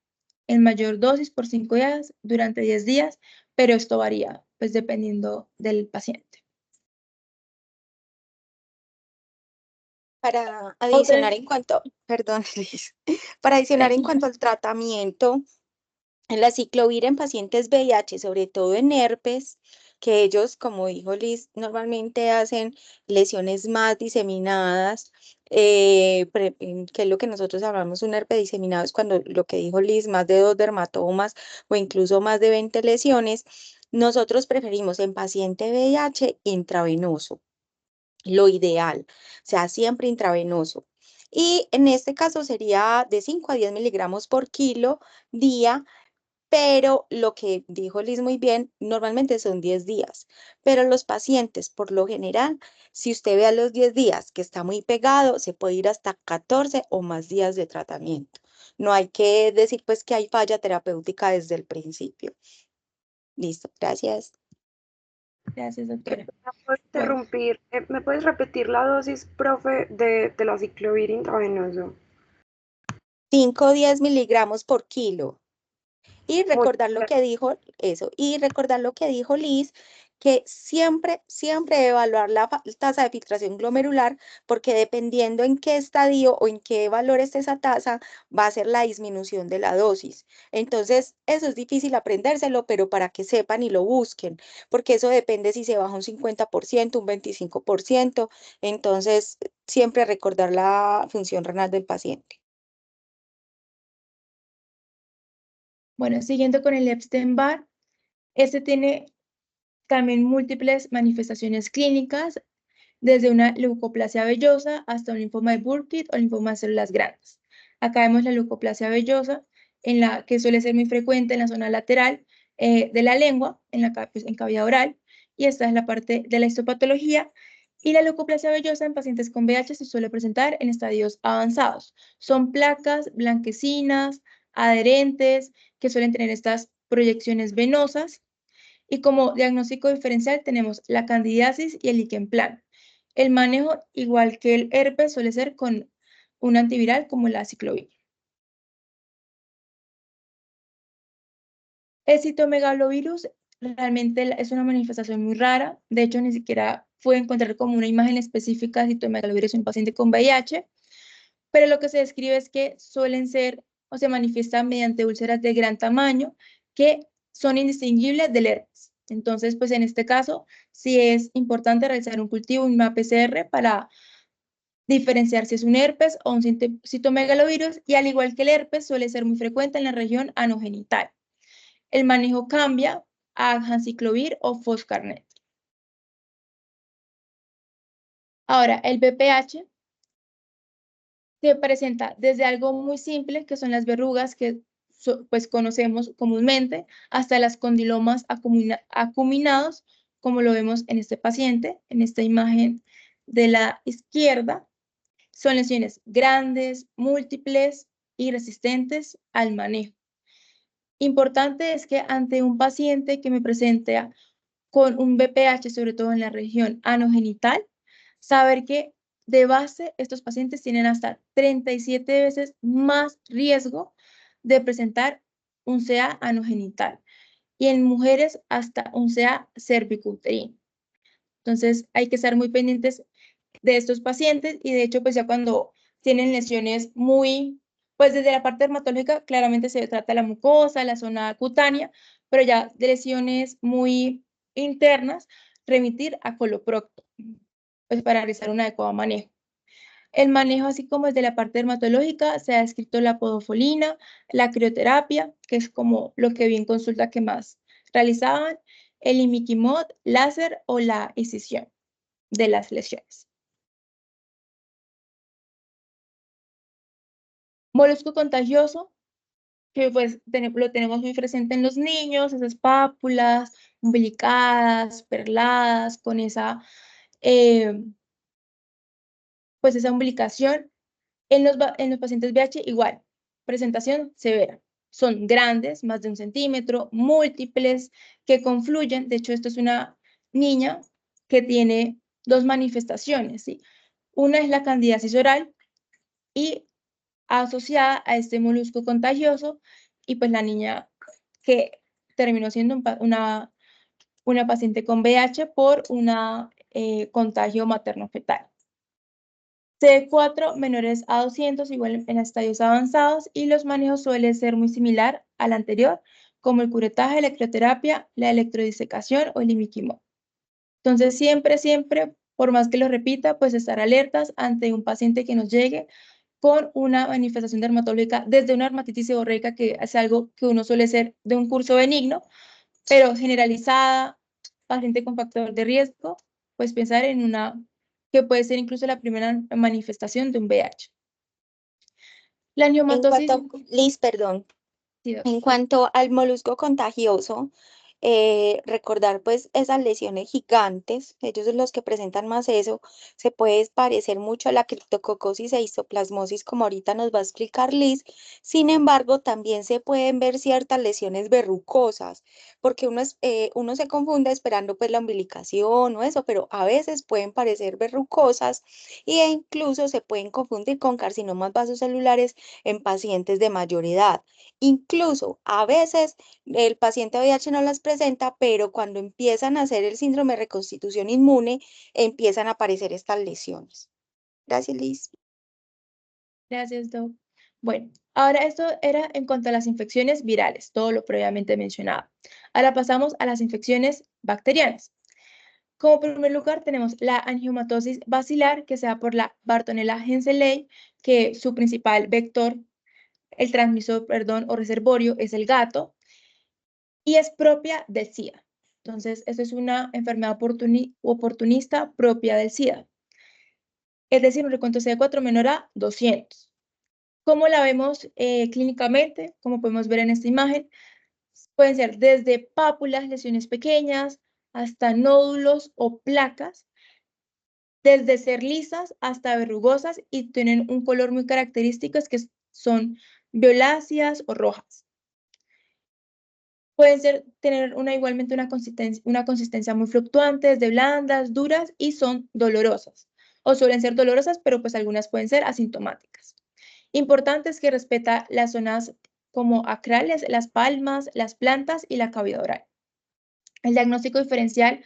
en mayor dosis por 5 días durante 10 días, pero esto varía, pues dependiendo del paciente. Para adicionar en cuanto, perdón, Liz, para adicionar en cuanto al tratamiento, el aciclovir en pacientes VIH, sobre todo en herpes, que ellos, como dijo Liz, normalmente hacen lesiones más diseminadas, que es lo que nosotros hablamos, un herpes diseminado es cuando lo que dijo Liz, más de 2 dermatomas o incluso más de 20 lesiones. Nosotros preferimos en paciente VIH intravenoso, lo ideal, o sea, siempre intravenoso. Y en este caso sería de 5 a 10 miligramos por kilo día, pero lo que dijo Liz muy bien, normalmente son 10 días, pero los pacientes, por lo general, si usted ve a los 10 días que está muy pegado, se puede ir hasta 14 o más días de tratamiento. No hay que decir pues que hay falla terapéutica desde el principio. Listo, gracias. Gracias, doctora. ¿Puedo interrumpir? ¿Me puedes repetir la dosis, profe, del aciclovir intravenoso? 5 o 10 miligramos por kilo. Y recordar lo que dijo Liz, que siempre, siempre evaluar la tasa de filtración glomerular, porque dependiendo en qué estadio o en qué valor esté esa tasa, va a ser la disminución de la dosis. Entonces, eso es difícil aprendérselo, pero para que sepan y lo busquen, porque eso depende si se baja un 50%, un 25%. Entonces, siempre recordar la función renal del paciente. Bueno, siguiendo con el Epstein-Barr, este tiene también múltiples manifestaciones clínicas, desde una leucoplasia vellosa hasta un linfoma de Burkitt o linfoma de células grandes. Acá vemos la leucoplasia vellosa, que suele ser muy frecuente en la zona lateral de la lengua, en cavidad oral, y esta es la parte de la histopatología. Y la leucoplasia vellosa en pacientes con VIH se suele presentar en estadios avanzados. Son placas blanquecinas, adherentes, que suelen tener estas proyecciones venosas. Y como diagnóstico diferencial tenemos la candidiasis y el líquen plano. El manejo, igual que el herpes, suele ser con un antiviral como la aciclovir. El citomegalovirus realmente es una manifestación muy rara. De hecho, ni siquiera fue encontrar como una imagen específica de citomegalovirus en un paciente con VIH, pero lo que se describe es que suelen ser o se manifiestan mediante úlceras de gran tamaño que son indistinguibles del herpes. Entonces, pues en este caso, sí es importante realizar un cultivo, una PCR para diferenciar si es un herpes o un citomegalovirus, y al igual que el herpes, suele ser muy frecuente en la región anogenital. El manejo cambia a azaciclovir o foscarnet. Ahora, el BPH se presenta desde algo muy simple, que son las verrugas que pues conocemos comúnmente, hasta las condilomas acuminados, como lo vemos en este paciente, en esta imagen de la izquierda. Son lesiones grandes, múltiples y resistentes al manejo. Importante es que ante un paciente que me presente con un BPH, sobre todo en la región anogenital, saber que de base estos pacientes tienen hasta 37 veces más riesgo de presentar un CA anogenital y en mujeres hasta un CA cervicouterino. Entonces hay que estar muy pendientes de estos pacientes y de hecho pues ya cuando tienen lesiones pues desde la parte dermatológica claramente se trata la mucosa, la zona cutánea, pero ya de lesiones muy internas, remitir a coloprocto pues para realizar un adecuado manejo. El manejo, así como desde la parte dermatológica, se ha descrito la podofolina, la crioterapia, que es como lo que vi en consulta que más realizaban, el imiquimod, láser o la incisión de las lesiones. Molusco contagioso, que pues lo tenemos muy presente en los niños, esas pápulas umbilicadas, perladas, con esa, pues esa umbilicación. En los pacientes VIH igual, presentación severa. Son grandes, más de 1 centímetro, múltiples, que confluyen. De hecho, esto es una niña que tiene 2 manifestaciones, ¿sí? Una es la candidiasis oral y asociada a este molusco contagioso, y pues la niña que terminó siendo una paciente con VIH por un contagio materno-fetal. CD4 menores a 200, igual en estadios avanzados, y los manejos suelen ser muy similar al anterior, como el curetaje, la crioterapia, la electrodisecación o el imiquimod. Entonces, siempre, por más que lo repita, pues estar alertas ante un paciente que nos llegue con una manifestación dermatológica, desde una dermatitis seborreica, que es algo que uno suele ser de un curso benigno, pero generalizada, paciente con factor de riesgo, pues pensar en una que puede ser incluso la primera manifestación de un VIH. La En neumatosis, cuanto, Liz, perdón. sí, doc. En cuanto al molusco contagioso, recordar pues esas lesiones gigantes, ellos son los que presentan más eso, se puede parecer mucho a la criptococosis e histoplasmosis como ahorita nos va a explicar Liz. Sin embargo, también se pueden ver ciertas lesiones verrucosas, porque uno se confunde esperando pues la umbilicación o eso, pero a veces pueden parecer verrucosas e incluso se pueden confundir con carcinomas vasocelulares en pacientes de mayor edad. Incluso a veces el paciente VIH no las presenta, pero cuando empiezan a hacer el síndrome de reconstitución inmune, empiezan a aparecer estas lesiones. Gracias, Liz. Gracias, doc. Bueno, ahora esto era en cuanto a las infecciones virales, todo lo previamente mencionado. Ahora pasamos a las infecciones bacterianas. Como primer lugar tenemos la angiomatosis basilar, que se da por la Bartonella henselae, que su principal vector, el transmisor, perdón, o reservorio es el gato, y es propia del SIDA. Entonces, esto es una enfermedad oportunista propia del SIDA. Es decir, un recuento CD4 menor a 200. ¿Cómo la vemos clínicamente? Como podemos ver en esta imagen, pueden ser desde pápulas, lesiones pequeñas, hasta nódulos o placas, desde ser lisas hasta verrugosas, y tienen un color muy característico, es que son violáceas o rojas. Pueden tener igualmente una consistencia muy fluctuante, desde blandas, duras, y son dolorosas. O suelen ser dolorosas, pero pues algunas pueden ser asintomáticas. Importante es que respeta las zonas como acrales, las palmas, las plantas y la cavidad oral. El diagnóstico diferencial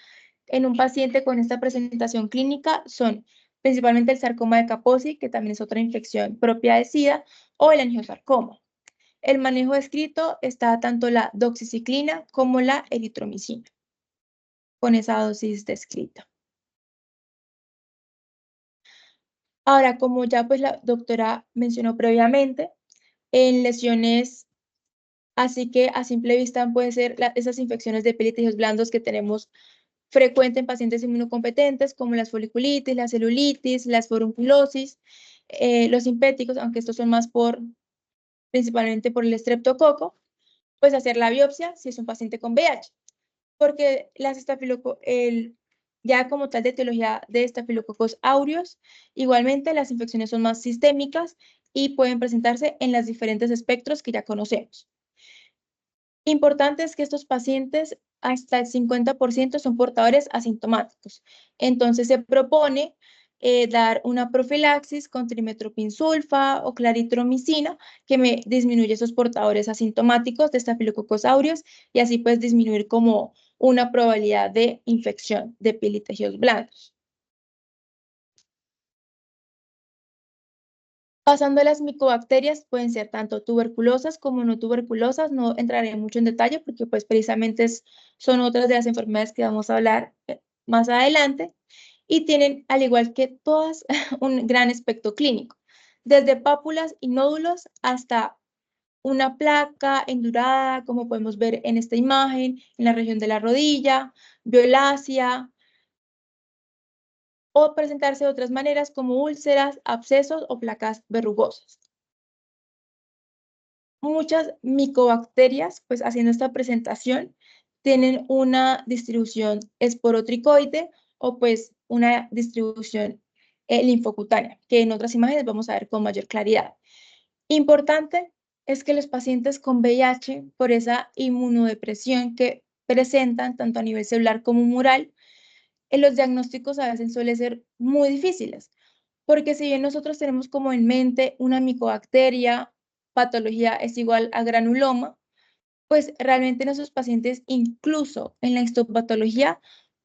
en un paciente con esta presentación clínica son principalmente el sarcoma de Kaposi, que también es otra infección propia de SIDA, o el angiosarcoma. El manejo descrito está tanto la doxiciclina como la eritromicina, con esa dosis descrita. Ahora, como ya pues la doctora mencionó previamente, en lesiones, así que a simple vista pueden ser esas infecciones de piel y tejidos blandos que tenemos frecuente en pacientes inmunocompetentes, como las foliculitis, la celulitis, las forunculosis, los simpéticos, aunque estos son más principalmente por el estreptococo, pues hacer la biopsia si es un paciente con VIH, porque ya como tal de etiología de estafilococos aureus, igualmente las infecciones son más sistémicas y pueden presentarse en los diferentes espectros que ya conocemos. Importante es que estos pacientes, hasta el 50% son portadores asintomáticos. Entonces se propone dar una profilaxis con trimetoprim-sulfa o claritromicina, que disminuye esos portadores asintomáticos de Staphylococcus aureus, y así pues disminuir como una probabilidad de infección de piel y tejidos blandos. Pasando a las micobacterias, pueden ser tanto tuberculosas como no tuberculosas. No entraré mucho en detalle porque pues precisamente son otras de las enfermedades que vamos a hablar más adelante. y tienen, al igual que todas, un gran aspecto clínico, desde pápulas y nódulos hasta una placa endurada, como podemos ver en esta imagen, en la región de la rodilla, violácea, o presentarse de otras maneras como úlceras, abscesos o placas verrugosas. Muchas micobacterias, pues haciendo esta presentación, tienen una distribución esporotricoide o pues una distribución linfocutánea, que en otras imágenes vamos a ver con mayor claridad. Importante es que los pacientes con VIH, por esa inmunodepresión que presentan tanto a nivel celular como humoral, en los diagnósticos a veces suelen ser muy difíciles, porque si bien nosotros tenemos como en mente una micobacteria, patología es igual a granuloma, pues realmente nuestros pacientes, incluso en la histopatología,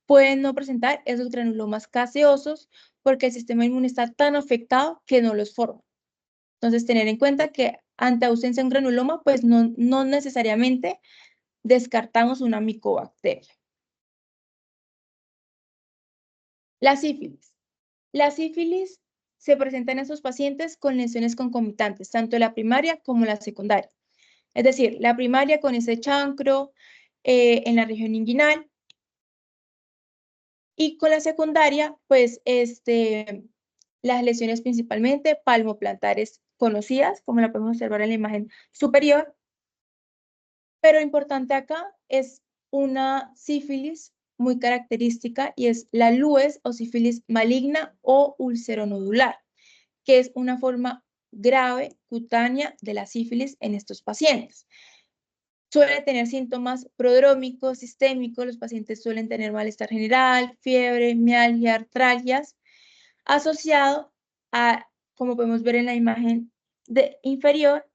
pueden no presentar esos granulomas caseosos porque el sistema inmune está tan afectado que no los forma. Entonces, tener en cuenta que ante ausencia de un granuloma, pues no necesariamente descartamos una micobacteria. La sífilis. La sífilis se presenta en esos pacientes con lesiones concomitantes, tanto la primaria como la secundaria. Es decir, la primaria con ese chancro en la región inguinal y con la secundaria, pues las lesiones principalmente palmoplantares conocidas, como la podemos observar en la imagen superior. Pero importante acá es una sífilis muy característica y es la lues o sífilis maligna o ulceronodular, que es una forma grave cutánea de la sífilis en estos pacientes. Suele tener síntomas prodrómicos, sistémicos, los pacientes suelen tener malestar general, fiebre, mialgia, artralgias, asociado a, como podemos ver en la imagen inferior,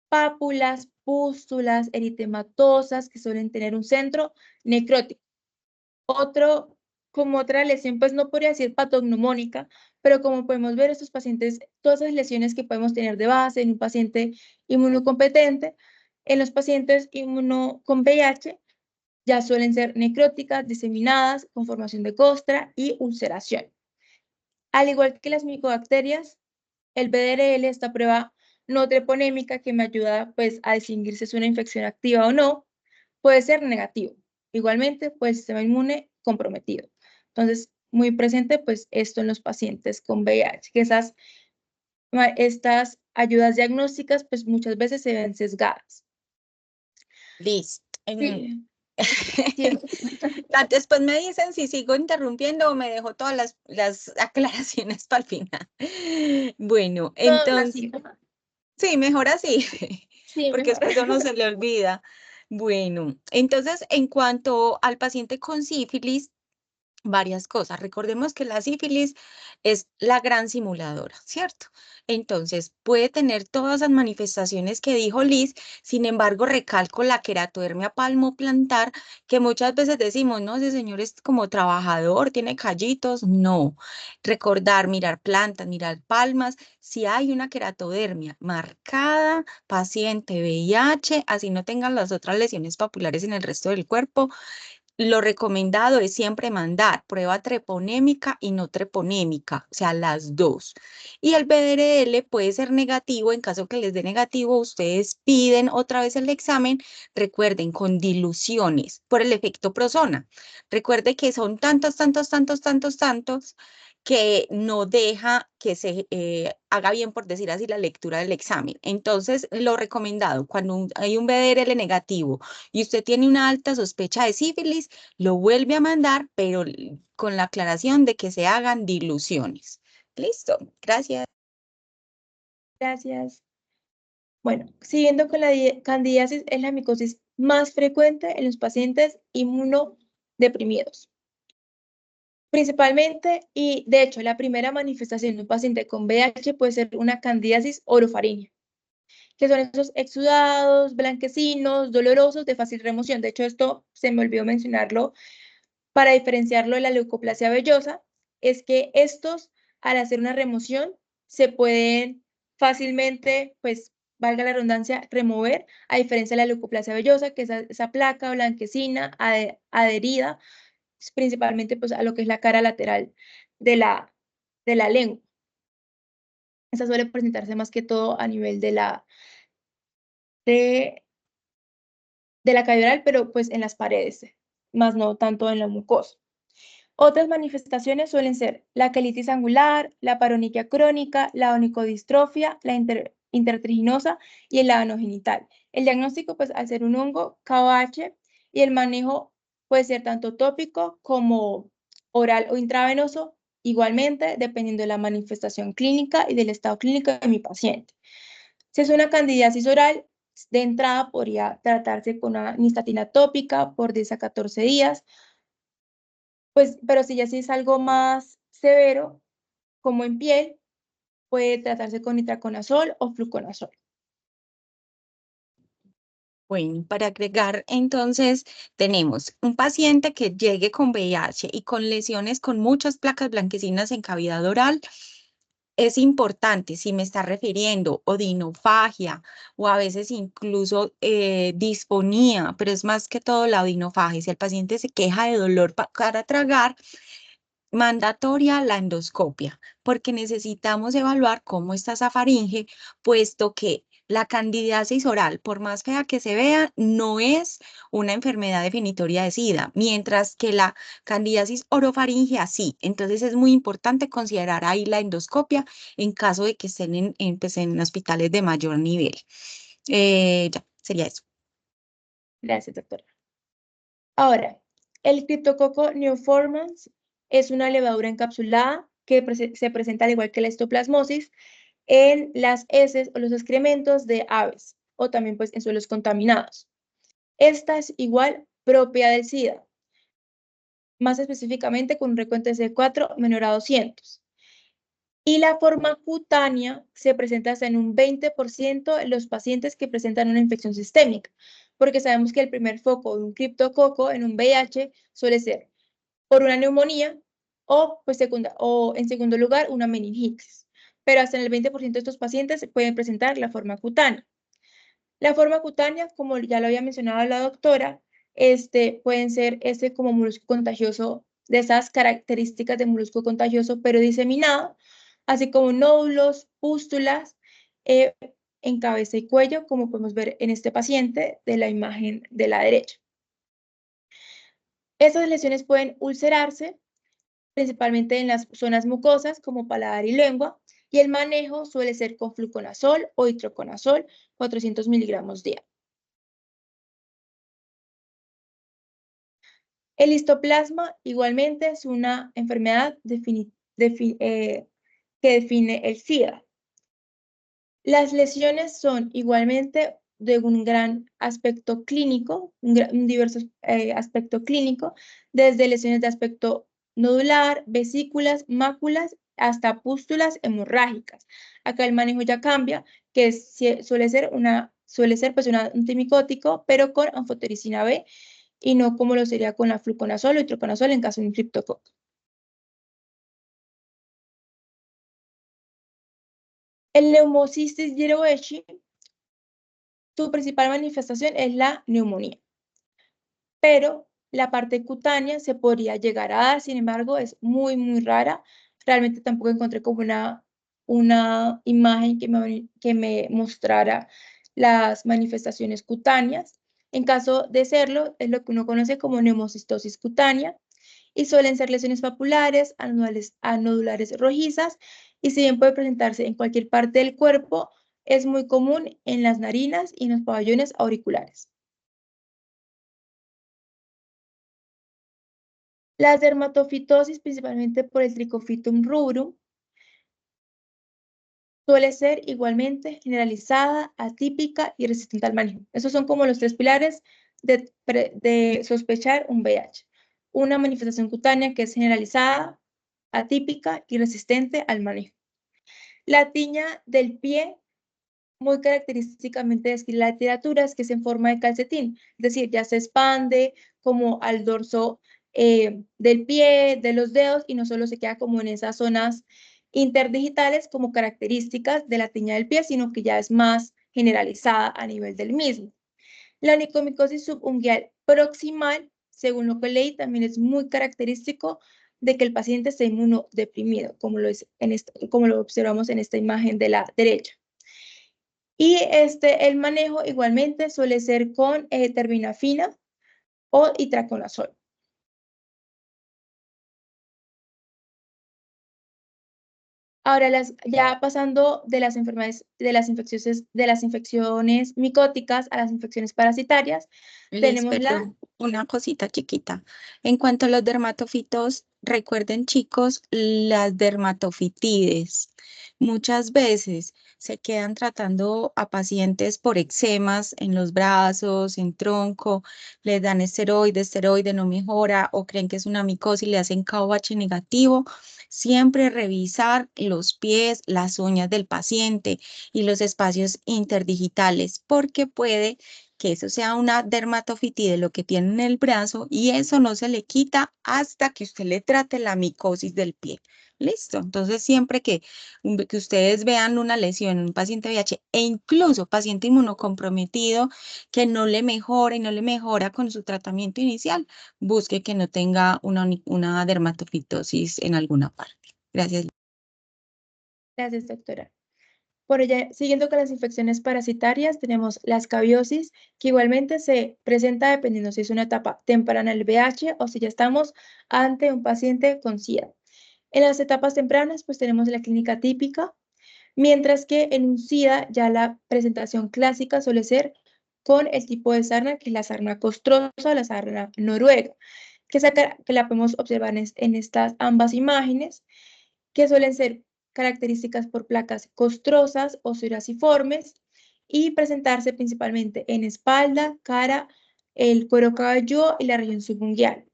pápulas, pústulas, eritematosas que suelen tener un centro necrótico. Como otra lesión, pues no podría decir patognomónica, pero como podemos ver, estos pacientes, todas esas lesiones que podemos tener de base en un paciente inmunocompetente, en los pacientes con VIH, ya suelen ser necróticas, diseminadas, con formación de costra y ulceración. Al igual que las micobacterias, el BDRL, esta prueba no treponémica que me ayuda pues, a distinguir si es una infección activa o no, puede ser negativo. Igualmente, pues el sistema inmune comprometido. Entonces, muy presente pues esto en los pacientes con VIH, que estas ayudas diagnósticas pues muchas veces se ven sesgadas. Listo. Sí. Después me dicen si sigo interrumpiendo o me dejo todas las aclaraciones para el final. Bueno, entonces, sí, mejor así, Sí, porque mejor. después uno se le olvida. Bueno, entonces, en cuanto al paciente con sífilis, varias cosas. Recordemos que la sífilis es la gran simuladora, ¿cierto? Entonces, puede tener todas las manifestaciones que dijo Liz, sin embargo, recalco la queratodermia palmoplantar, que muchas veces decimos, no, ese señor es como trabajador, tiene callitos. No, recordar, mirar plantas, mirar palmas, si hay una queratodermia marcada, paciente VIH, así no tengan las otras lesiones papulares en el resto del cuerpo, lo recomendado es siempre mandar prueba treponémica y no treponémica, o sea, las dos. Y el BDRL puede ser negativo. En caso que les dé negativo, ustedes piden otra vez el examen. Recuerden, con diluciones por el efecto Prosona. Recuerde que son tantos que no deja que se haga bien, por decir así, la lectura del examen. Entonces, lo recomendado, cuando hay un BDRL negativo y usted tiene una alta sospecha de sífilis, lo vuelve a mandar, pero con la aclaración de que se hagan diluciones. Listo, gracias. Gracias. Bueno, siguiendo con la candidiasis, es la micosis más frecuente en los pacientes inmunodeprimidos. Principalmente, y de hecho, la primera manifestación de un paciente con VIH puede ser una candidiasis orofaringea, que son esos exudados blanquecinos, dolorosos, de fácil remoción. De hecho, esto se me olvidó mencionarlo para diferenciarlo de la leucoplasia vellosa, es que estos, al hacer una remoción, se pueden fácilmente, pues, valga la redundancia, remover, a diferencia de la leucoplasia vellosa, que es esa placa blanquecina adherida, principalmente pues, a lo que es la cara lateral de la lengua. Esta suele presentarse más que todo a nivel de la cavidad oral, pero pues en las paredes, más no tanto en la mucosa. Otras manifestaciones suelen ser la quelitis angular, la paronychia crónica, la onicodistrofia, la intertriginosa y el ano genital. El diagnóstico, pues, al ser un hongo, KOH, y el manejo puede ser tanto tópico como oral o intravenoso, igualmente, dependiendo de la manifestación clínica y del estado clínico de mi paciente. Si es una candidiasis oral, de entrada podría tratarse con una nistatina tópica por 10 a 14 días, pues, pero si ya sí es algo más severo, como en piel, puede tratarse con itraconazol o fluconazol. Bueno, para agregar, entonces, tenemos un paciente que llegue con VIH y con lesiones con muchas placas blanquecinas en cavidad oral. Es importante, si me está refiriendo odinofagia o a veces incluso disfonía, pero es más que todo la odinofagia. Si el paciente se queja de dolor para tragar, mandatoria la endoscopia, porque necesitamos evaluar cómo está esa faringe, puesto que la candidiasis oral, por más fea que se vea, no es una enfermedad definitoria de SIDA, mientras que la candidiasis orofaringea sí. Entonces es muy importante considerar ahí la endoscopia en caso de que estén pues, en hospitales de mayor nivel. Ya, sería eso. Gracias, doctora. Ahora, el Cryptococcus neoformans es una levadura encapsulada que se presenta al igual que la histoplasmosis en las heces o los excrementos de aves o también pues en suelos contaminados. Esta es igual propia del SIDA, más específicamente con un recuento de CD4 menor a 200. Y la forma cutánea se presenta hasta en un 20% en los pacientes que presentan una infección sistémica, porque sabemos que el primer foco de un criptococo en un VIH suele ser por una neumonía o, pues, en segundo lugar una meningitis. Pero hasta en el 20% de estos pacientes pueden presentar la forma cutánea. La forma cutánea, como ya lo había mencionado la doctora, pueden ser como molusco contagioso, de esas características de molusco contagioso, pero diseminado, así como nódulos, pústulas, en cabeza y cuello, como podemos ver en este paciente de la imagen de la derecha. Estas lesiones pueden ulcerarse, principalmente en las zonas mucosas, como paladar y lengua, y el manejo suele ser con fluconazol o itraconazol, 400 miligramos diarios. El histoplasma igualmente es una enfermedad que define el SIDA. Las lesiones son igualmente de un gran aspecto clínico, un diverso aspecto clínico, desde lesiones de aspecto nodular, vesículas, máculas, hasta pústulas hemorrágicas. Acá el manejo ya cambia, que suele ser pues un antimicótico, pero con anfotericina B, y no como lo sería con la fluconazol o itraconazol en caso de un criptococo. El Pneumocystis jirovecii, su principal manifestación es la neumonía, pero la parte cutánea se podría llegar a dar, sin embargo, es muy, muy rara. Realmente tampoco encontré como una imagen que me mostrara las manifestaciones cutáneas. En caso de serlo, es lo que uno conoce como neumocistosis cutánea, y suelen ser lesiones papulares, anodulares rojizas, y si bien puede presentarse en cualquier parte del cuerpo, es muy común en las narinas y en los pabellones auriculares. La dermatofitosis, principalmente por el Trichophytum rubrum, suele ser igualmente generalizada, atípica y resistente al manejo. Esos son como los tres pilares de sospechar un VIH. Una manifestación cutánea que es generalizada, atípica y resistente al manejo. La tiña del pie, muy característicamente describe la literatura, es que es en forma de calcetín, es decir, ya se expande como al dorso del pie, de los dedos, y no solo se queda como en esas zonas interdigitales como características de la tiña del pie, sino que ya es más generalizada a nivel del mismo. La onicomicosis subungual proximal según lo que leí, también es muy característico de que el paciente esté inmunodeprimido, como como lo observamos en esta imagen de la derecha. Y el manejo igualmente suele ser con terbinafina o itraconazol. Ahora, ya pasando de las enfermedades, de las infecciones micóticas a las infecciones parasitarias, tenemos Perdón, una cosita chiquita. En cuanto a los dermatofitos, recuerden chicos, las dermatofitides muchas veces se quedan tratando a pacientes por eczemas en los brazos, en tronco, les dan esteroide no mejora o creen que es una micosis, le hacen KOH negativo. Siempre revisar los pies, las uñas del paciente y los espacios interdigitales, porque puede que eso sea una dermatofitide, lo que tiene en el brazo, y eso no se le quita hasta que usted le trate la micosis del pie. Listo. Entonces, siempre que ustedes vean una lesión en un paciente VIH e incluso paciente inmunocomprometido que no le mejora y no le mejora con su tratamiento inicial, busque que no tenga una dermatofitosis en alguna parte. Gracias. Gracias, doctora. Por ella, siguiendo con las infecciones parasitarias, tenemos la escabiosis, que igualmente se presenta dependiendo si es una etapa temprana del VIH o si ya estamos ante un paciente con SIDA. En las etapas tempranas, pues tenemos la clínica típica, mientras que en un SIDA ya la presentación clásica suele ser con el tipo de sarna, que es la sarna costrosa o la sarna noruega, que la podemos observar en estas ambas imágenes, que suelen ser características por placas costrosas o pseudoasiformes y presentarse principalmente en espalda, cara, el cuero cabelludo y la región subungual.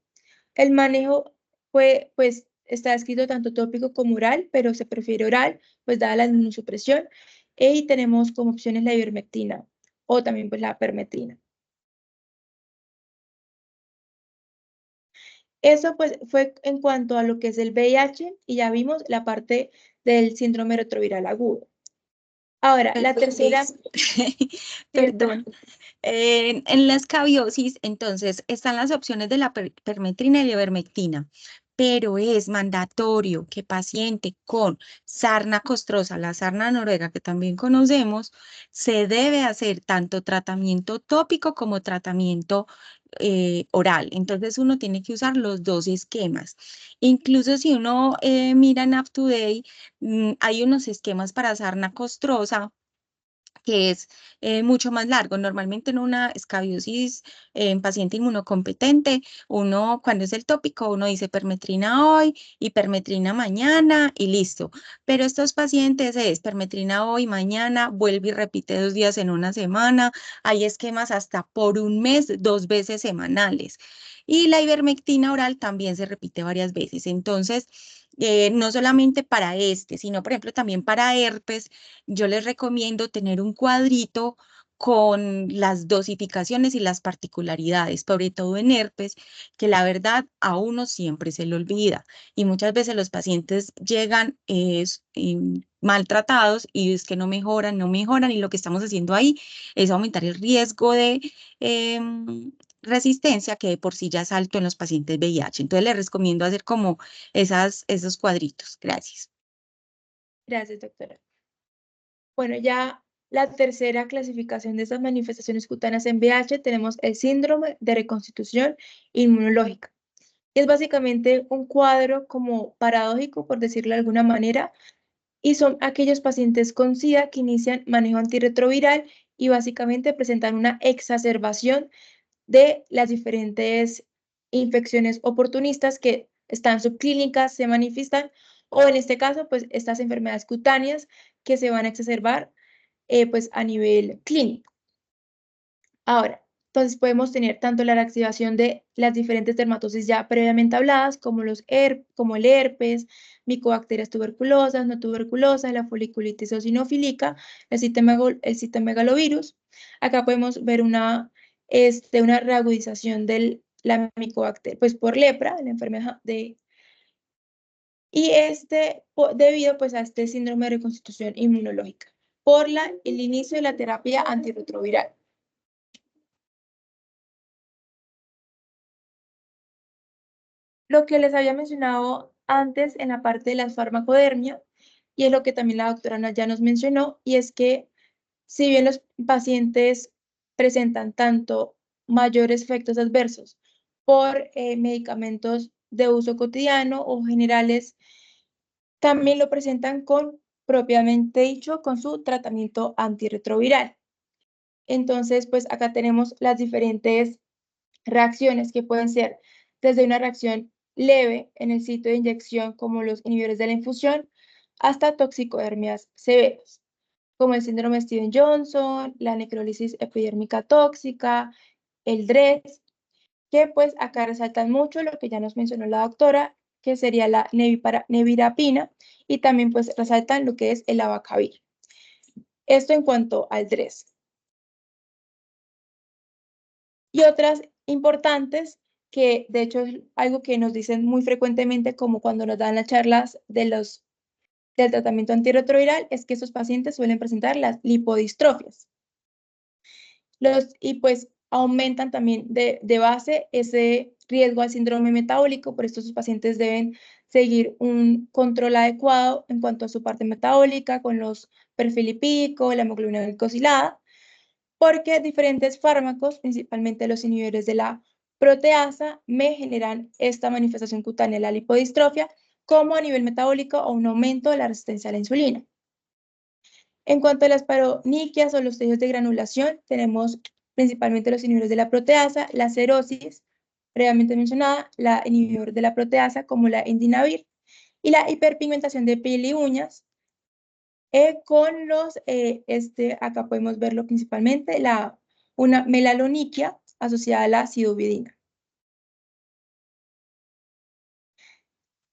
El manejo pues está escrito tanto tópico como oral, pero se prefiere oral, pues dada la inmunosupresión, y tenemos como opciones la ivermectina o también pues la permetrina. Eso pues fue en cuanto a lo que es el VIH y ya vimos la parte del síndrome retroviral agudo. Ahora, la tercera... Perdón. En la escabiosis, entonces, están las opciones de la permetrina y la ivermectina, pero es mandatorio que paciente con sarna costrosa, la sarna noruega que también conocemos, se debe hacer tanto tratamiento tópico como tratamiento oral. Entonces, uno tiene que usar los dos esquemas. Incluso si uno mira en UpToDate, hay unos esquemas para sarna costrosa que es mucho más largo. Normalmente en una escabiosis en paciente inmunocompetente, uno cuando es el tópico, uno dice permetrina hoy y permetrina mañana y listo. Pero estos pacientes es permetrina hoy, mañana, vuelve y repite 2 días en una semana. Hay esquemas hasta por un mes, 2 veces semanales. Y la ivermectina oral también se repite varias veces. Entonces, no solamente para sino por ejemplo también para herpes, yo les recomiendo tener un cuadrito con las dosificaciones y las particularidades, sobre todo en herpes, que la verdad a uno siempre se le olvida. Y muchas veces los pacientes llegan maltratados y es que no mejoran, y lo que estamos haciendo ahí es aumentar el riesgo de resistencia que de por sí ya es alto en los pacientes VIH. Entonces les recomiendo hacer como esos cuadritos. Gracias. Gracias, doctora. Bueno, ya la tercera clasificación de estas manifestaciones cutáneas en VIH tenemos el síndrome de reconstitución inmunológica. Es básicamente un cuadro como paradójico, por decirlo de alguna manera, y son aquellos pacientes con SIDA que inician manejo antirretroviral y básicamente presentan una exacerbación de las diferentes infecciones oportunistas que están subclínicas, se manifiestan, o en este caso, pues estas enfermedades cutáneas que se van a exacerbar pues a nivel clínico. Ahora, entonces podemos tener tanto la reactivación de las diferentes dermatosis ya previamente habladas, como como el herpes, micobacterias tuberculosas, no tuberculosas, la foliculitis eosinofílica, el citomegalovirus. Acá podemos ver una reagudización de la micobacteria, pues por lepra, la enfermedad y debido pues a este síndrome de reconstitución inmunológica, por el inicio de la terapia antirretroviral. lo que les había mencionado antes en la parte de la farmacodermia, y es lo que también la doctora ya nos mencionó, y es que si bien los pacientes presentan tanto mayores efectos adversos por medicamentos de uso cotidiano o generales, también lo presentan con, propiamente dicho, con su tratamiento antirretroviral. Entonces, pues acá tenemos las diferentes reacciones que pueden ser desde una reacción leve en el sitio de inyección, como los inhibidores de la infusión, hasta toxicodermias severas, como el síndrome de Steven-Johnson, la necrólisis epidérmica tóxica, el DRESS, que pues acá resaltan mucho lo que ya nos mencionó la doctora, que sería la nevirapina, y también pues resaltan lo que es el abacavir. Esto en cuanto al DRESS. Y otras importantes que de hecho es algo que nos dicen muy frecuentemente, como cuando nos dan las charlas del tratamiento antirretroviral, es que esos pacientes suelen presentar las lipodistrofias. Y pues aumentan también de base ese riesgo al síndrome metabólico, por esto sus pacientes deben seguir un control adecuado en cuanto a su parte metabólica, con los perfil lipídico, la hemoglobina glicosilada, porque diferentes fármacos, principalmente los inhibidores de la proteasa, me generan esta manifestación cutánea de la lipodistrofia, como a nivel metabólico o un aumento de la resistencia a la insulina. En cuanto a las paroniquias o los tejidos de granulación, tenemos principalmente los inhibidores de la proteasa, la cerosis, previamente mencionada, la inhibidor de la proteasa como la indinavir, y la hiperpigmentación de piel y uñas, con los, acá podemos verlo principalmente, una melaloniquia asociada a la acidovidina.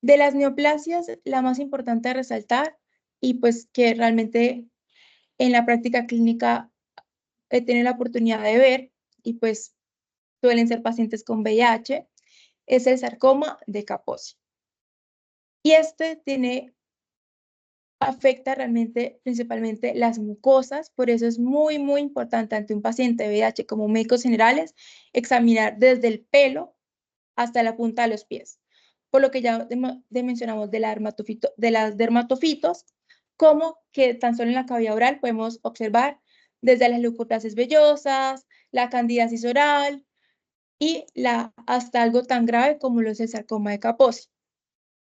De las neoplasias, la más importante a resaltar, y pues que realmente en la práctica clínica he tenido la oportunidad de ver, y pues suelen ser pacientes con VIH, es el sarcoma de Kaposi. Y afecta realmente principalmente las mucosas, por eso es muy, muy importante ante un paciente de VIH como médicos generales examinar desde el pelo hasta la punta de los pies. Por lo que ya mencionamos de las dermatofitos, como que tan solo en la cavidad oral podemos observar desde las leucoplasias vellosas, la candidiasis oral y hasta algo tan grave como lo es el sarcoma de Kaposi,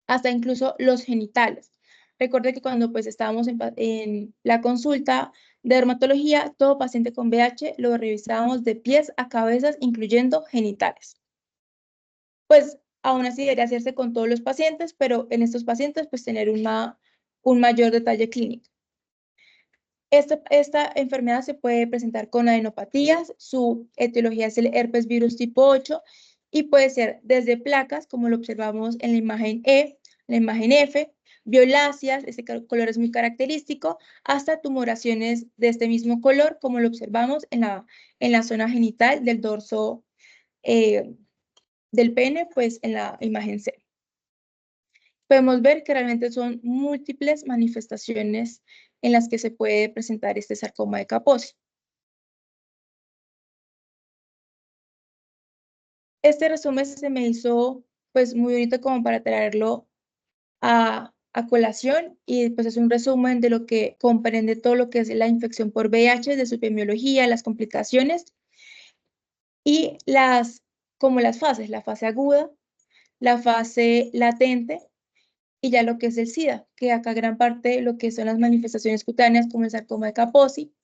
hasta incluso los genitales. Recuerde que cuando pues estábamos en la consulta de dermatología, todo paciente con VIH lo revisábamos de pies a cabezas, incluyendo genitales. Pues aún así debería hacerse con todos los pacientes, pero en estos pacientes pues tener un mayor detalle clínico. Esta enfermedad se puede presentar con adenopatías, su etiología es el herpes virus tipo 8 y puede ser desde placas, como lo observamos en la imagen E, la imagen F, violáceas, este color es muy característico, hasta tumoraciones de este mismo color, como lo observamos en la zona genital del dorso del pene, pues en la imagen C. Podemos ver que realmente son múltiples manifestaciones en las que se puede presentar este sarcoma de Kaposi. Este resumen se me hizo pues muy bonito como para traerlo a colación, y pues es un resumen de lo que comprende todo lo que es la infección por VIH, de su epidemiología, las complicaciones y como las fases, la fase aguda, la fase latente y ya lo que es el SIDA, que acá gran parte de lo que son las manifestaciones cutáneas como el sarcoma de Kaposi,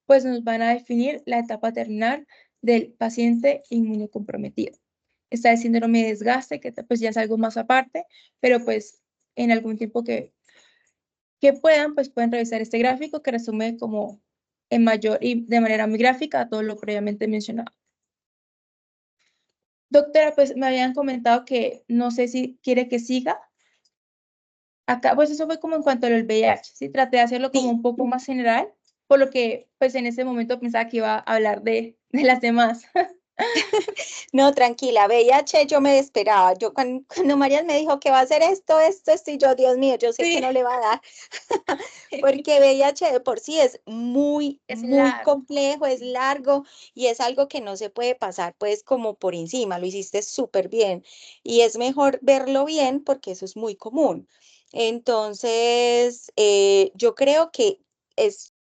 pues nos van a definir la etapa terminal del paciente inmunocomprometido. Está el síndrome de desgaste, que pues ya es algo más aparte, pero pues en algún tiempo que puedan, pues pueden revisar este gráfico que resume como en mayor y de manera muy gráfica todo lo previamente mencionado. Doctora, pues me habían comentado que no sé si quiere que siga. Acá, pues eso fue como en cuanto al VIH, ¿sí? Traté de hacerlo como un poco más general, por lo que pues en ese momento pensaba que iba a hablar de las demás. No, tranquila, VIH yo me esperaba. Yo cuando Marian me dijo que va a hacer esto, y yo, Dios mío, yo sé que Sí. no le va a dar, porque VIH de por sí es muy, Es muy largo. complejo, es largo y es algo que no se puede pasar pues como por encima. Lo hiciste súper bien y es mejor verlo bien porque eso es muy común. Entonces, yo creo que es